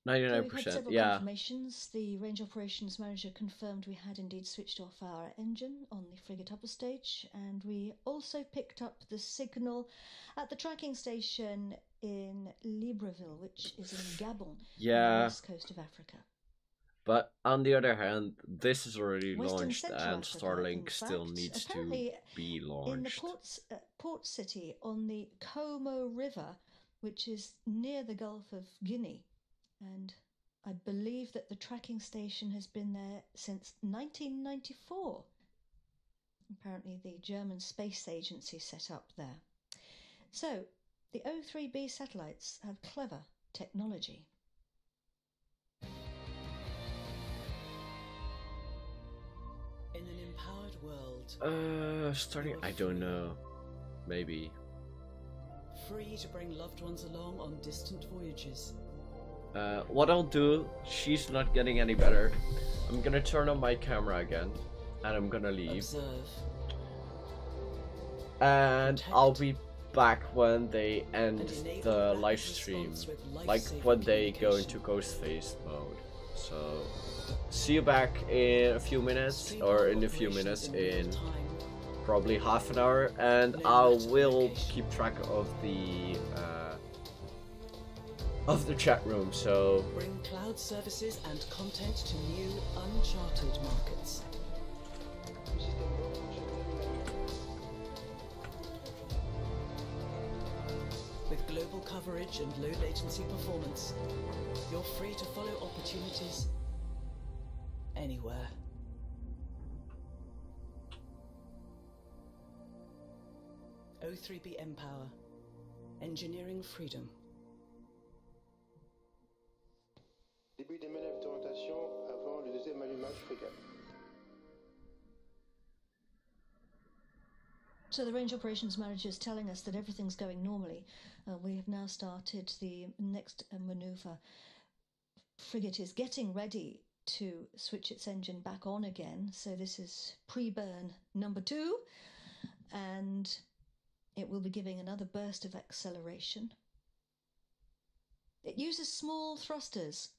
99%, We've had several confirmations. The Range Operations Manager confirmed we had indeed switched off our engine on the frigate upper stage, and we also picked up the signal at the tracking station in Libreville, which is in Gabon, on the west coast of Africa. But on the other hand, this is already Western launched, Central and Africa, Starlink in still fact, needs to apparently be launched. in the port city on the Como River, which is near the Gulf of Guinea. And I believe that the tracking station has been there since 1994. Apparently the German Space Agency set up there. So, the O3b satellites have clever technology. In an empowered world... Starting, I don't know. Maybe. Free to bring loved ones along on distant voyages. What I'll do, she's not getting any better. I'm gonna turn on my camera again, and I'm gonna leave. Observe. And I'll be back when they end the live stream, like when they go into Ghost Phase mode. So, see you back in a few minutes, or in a few minutes, in probably half an hour, and I will keep track of the chat room. So bring cloud services and content to new uncharted markets. With global coverage and low latency performance, you're free to follow opportunities anywhere. O3b Empower, engineering freedom. Début des manœuvres d'orientation avant le deuxième allumage frégate. So the Range Operations Manager is telling us that everything's going normally. We have now started the next maneuver. Frigate is getting ready to switch its engine back on again. So this is pre-burn number 2. And it will be giving another burst of acceleration. It uses small thrusters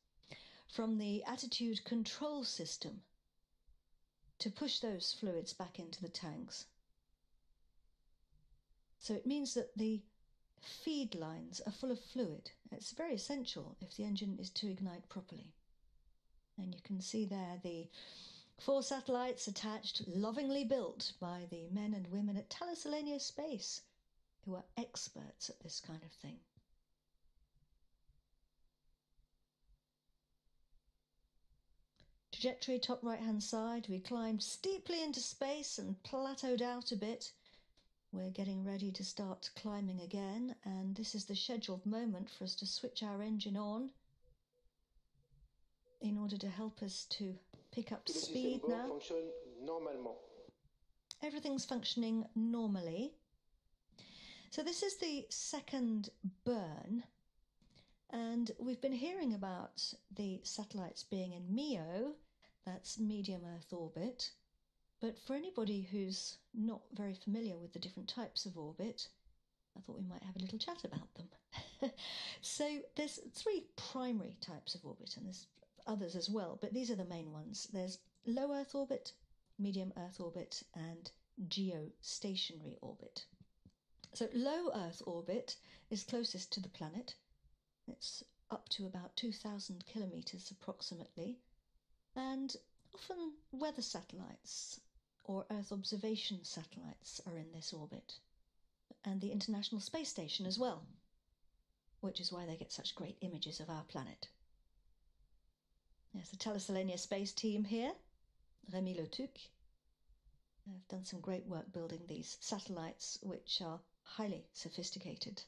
from the attitude control system to push those fluids back into the tanks. So it means that the feed lines are full of fluid. It's very essential if the engine is to ignite properly. And you can see there the 4 satellites attached, lovingly built by the men and women at Arianespace, who are experts at this kind of thing. Trajectory top right hand side, we climbed steeply into space and plateaued out a bit. We're getting ready to start climbing again, and this is the scheduled moment for us to switch our engine on in order to help us to pick up speed now. Everything's functioning normally. So this is the second burn, and we've been hearing about the satellites being in MEO, that's medium Earth orbit. But for anybody who's not very familiar with the different types of orbit, I thought we might have a little chat about them. So there's 3 primary types of orbit, and there's others as well, but these are the main ones. There's low Earth orbit, medium Earth orbit, and geostationary orbit. So low Earth orbit is closest to the planet. It's up to about 2,000 kilometers approximately, and often weather satellites or Earth observation satellites are in this orbit, and the International Space Station as well, which is why they get such great images of our planet. There's the Arianespace team here, Rémi Letuc. They've done some great work building these satellites, which are highly sophisticated.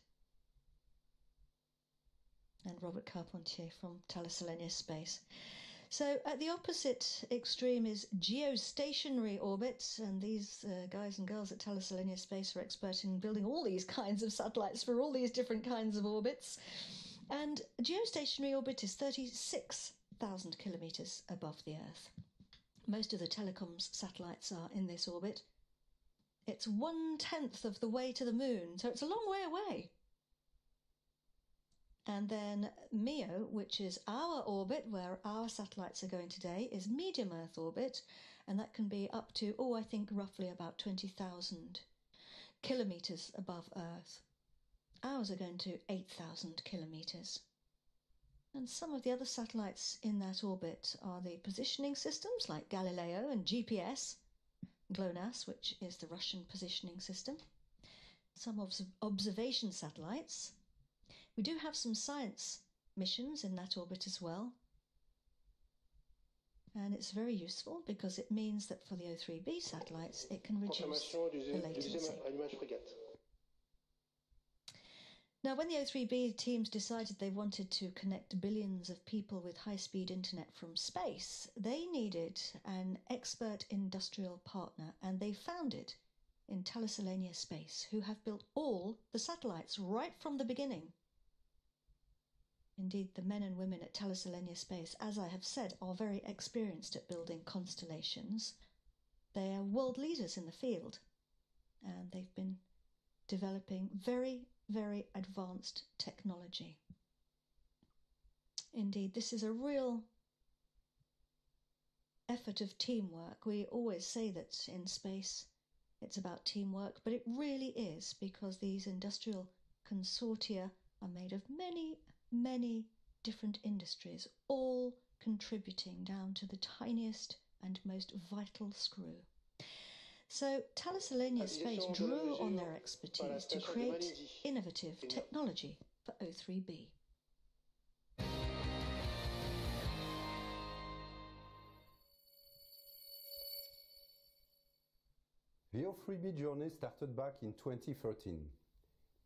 And Robert Carpentier from Arianespace. So at the opposite extreme is geostationary orbits, and these guys and girls at Arianespace are expert in building all these kinds of satellites for all these different kinds of orbits. And geostationary orbit is 36,000 kilometers above the Earth. Most of the telecoms satellites are in this orbit. It's 1/10 of the way to the moon, so it's a long way away. And then MEO, which is our orbit, where our satellites are going today, is medium Earth orbit, and that can be up to, I think roughly about 20,000 kilometers above Earth. Ours are going to 8,000 kilometers. And some of the other satellites in that orbit are the positioning systems like Galileo and GPS, GLONASS, which is the Russian positioning system, some observation satellites. We do have some science missions in that orbit as well. And it's very useful because it means that for the O3b satellites, it can reduce the latency. Now, when the O3b teams decided they wanted to connect billions of people with high-speed internet from space, they needed an expert industrial partner, and they found it in Arianespace, who have built all the satellites right from the beginning. Indeed, the men and women at Arianespace, as I have said, are very experienced at building constellations. They are world leaders in the field, and they've been developing very, very advanced technology. Indeed, this is a real effort of teamwork. We always say that in space it's about teamwork, but it really is, because these industrial consortia are made of many, many different industries, all contributing down to the tiniest and most vital screw. So Arianespace drew on their expertise to create innovative technology for O3b. The O3b journey started back in 2013,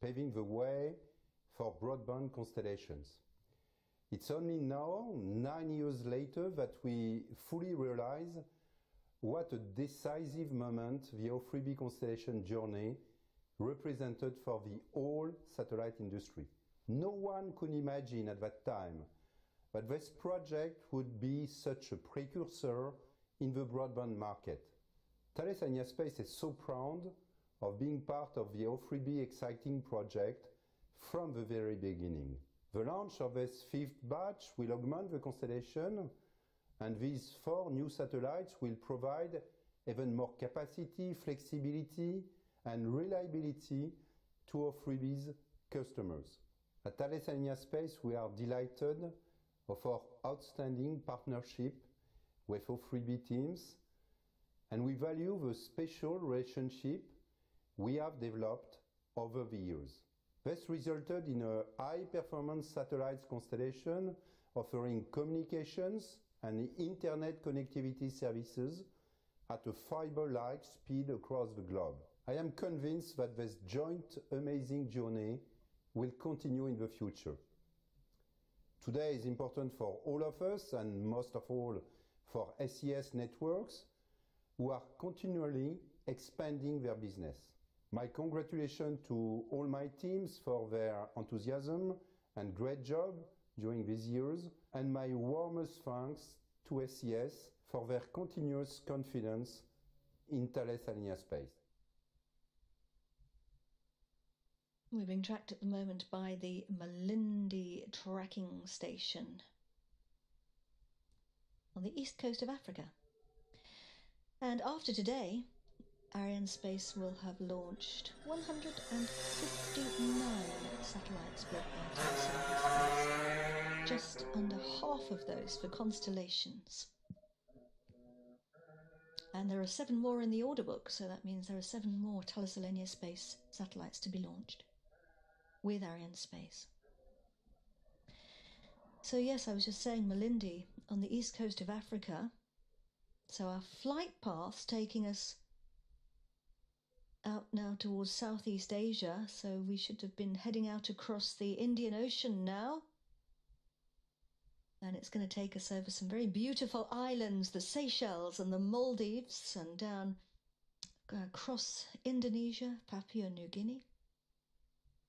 paving the way for broadband constellations. It's only now, 9 years later, that we fully realize what a decisive moment the O3b constellation journey represented for the whole satellite industry. No one could imagine at that time that this project would be such a precursor in the broadband market. Thales Arianespace is so proud of being part of the O3b exciting project from the very beginning. The launch of this 5th batch will augment the constellation, and these 4 new satellites will provide even more capacity, flexibility, and reliability to O3b's customers. At Thales Arianespace, we are delighted of our outstanding partnership with O3b teams, and we value the special relationship we have developed over the years. This resulted in a high-performance satellites constellation offering communications and internet connectivity services at a fiber-like speed across the globe. I am convinced that this joint amazing journey will continue in the future. Today is important for all of us, and most of all for SES networks, who are continually expanding their business. My congratulations to all my teams for their enthusiasm and great job during these years, and my warmest thanks to SES for their continuous confidence in Thales Arianespace. We're being tracked at the moment by the Malindi tracking station on the east coast of Africa. And after today, Arianespace will have launched 159 satellites built by Thales Arianespace. Just under half of those for constellations. And there are 7 more in the order book, so that means there are 7 more Thales Arianespace satellites to be launched with Arianespace. So yes, I was just saying Malindi on the east coast of Africa. So our flight path's taking us out now towards Southeast Asia, so we should have been heading out across the Indian Ocean now. And it's going to take us over some very beautiful islands, the Seychelles and the Maldives, and down across Indonesia, Papua New Guinea,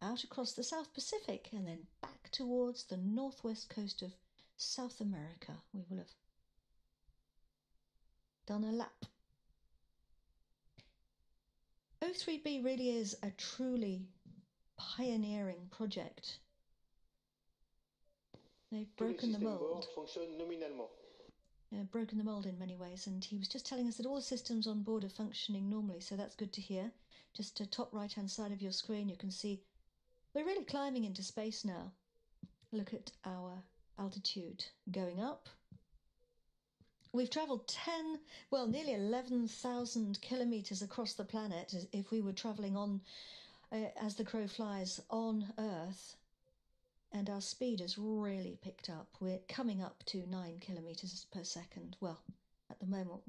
out across the South Pacific, and then back towards the northwest coast of South America. We will have done a lap. O3b really is a truly pioneering project They've broken the mold. Broken the mold in many ways, and he was just telling us that all the systems on board are functioning normally, so that's good to hear. Just top right hand side of your screen you can see we're really climbing into space now. Look at our altitude going up. We've travelled nearly 11,000 kilometres across the planet if we were travelling on, as the crow flies, on Earth. And our speed has really picked up. We're coming up to 9 kilometres per second. Well, at the moment,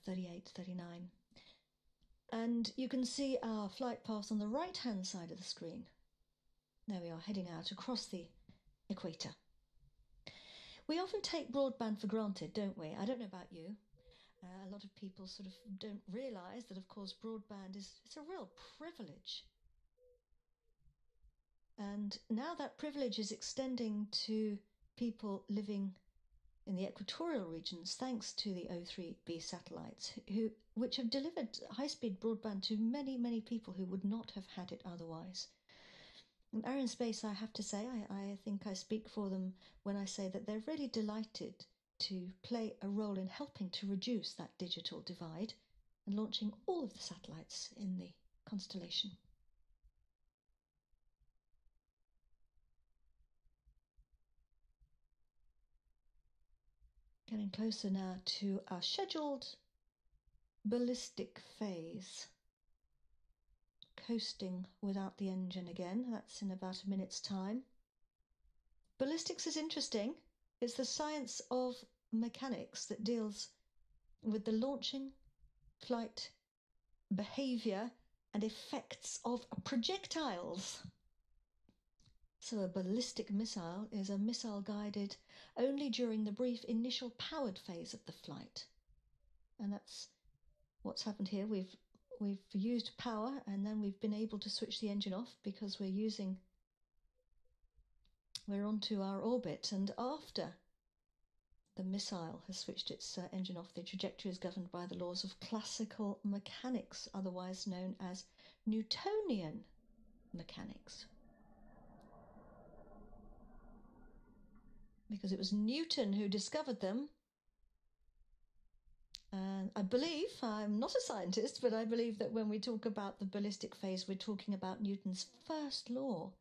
38, 39. And you can see our flight path on the right-hand side of the screen. There we are, heading out across the equator. We often take broadband for granted, don't we? I don't know about you. A lot of people sort of don't realise that, of course, broadband it's a real privilege. And now that privilege is extending to people living in the equatorial regions thanks to the O3b satellites, which have delivered high-speed broadband to many, many people who would not have had it otherwise. And Arianespace, I have to say, I think I speak for them when I say that they're really delighted to play a role in helping to reduce that digital divide and launching all of the satellites in the constellation. Getting closer now to our scheduled ballistic phase. Coasting without the engine again. That's in about a minute's time. Ballistics is interesting. It's the science of mechanics that deals with the launching, flight, behaviour and effects of projectiles. So a ballistic missile is a missile guided only during the brief initial powered phase of the flight. And that's what's happened here. We've used power and then we've been able to switch the engine off because we're onto our orbit, and after the missile has switched its engine off, the trajectory is governed by the laws of classical mechanics, otherwise known as Newtonian mechanics. Because it was Newton who discovered them. And I believe, I'm not a scientist, but I believe that when we talk about the ballistic phase, we're talking about Newton's first law.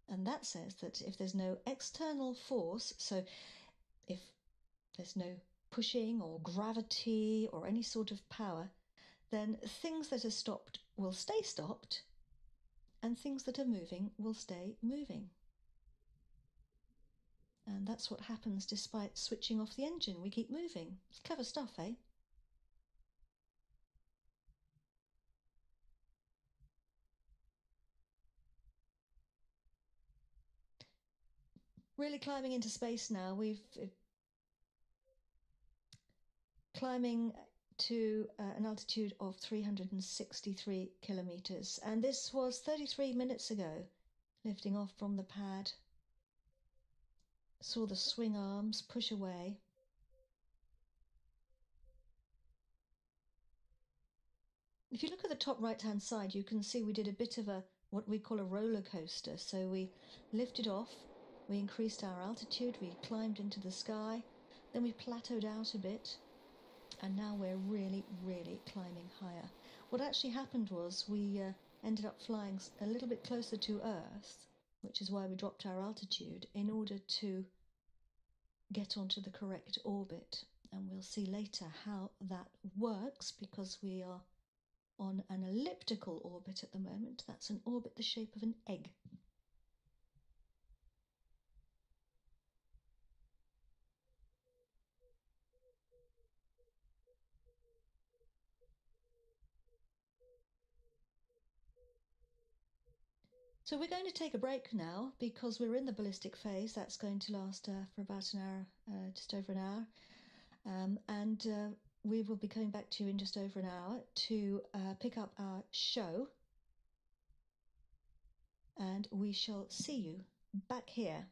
And that says that if there's no external force, so if there's no pushing or gravity or any sort of power, then things that are stopped will stay stopped, and things that are moving will stay moving. And that's what happens despite switching off the engine. We keep moving. It's clever stuff, eh? Really climbing into space now. Climbing to an altitude of 363 kilometres. And this was 33 minutes ago, lifting off from the pad. Saw the swing arms push away. If you look at the top right hand side, you can see we did a bit of what we call a roller coaster. So we lifted off, we increased our altitude, we climbed into the sky, then we plateaued out a bit, and now we're really, really climbing higher. What actually happened was we ended up flying a little bit closer to Earth, which is why we dropped our altitude, in order to get onto the correct orbit. And we'll see later how that works, because we are on an elliptical orbit at the moment. That's an orbit the shape of an egg. So we're going to take a break now because we're in the ballistic phase. That's going to last for about an hour, just over an hour. And we will be coming back to you in just over an hour to pick up our show. And we shall see you back here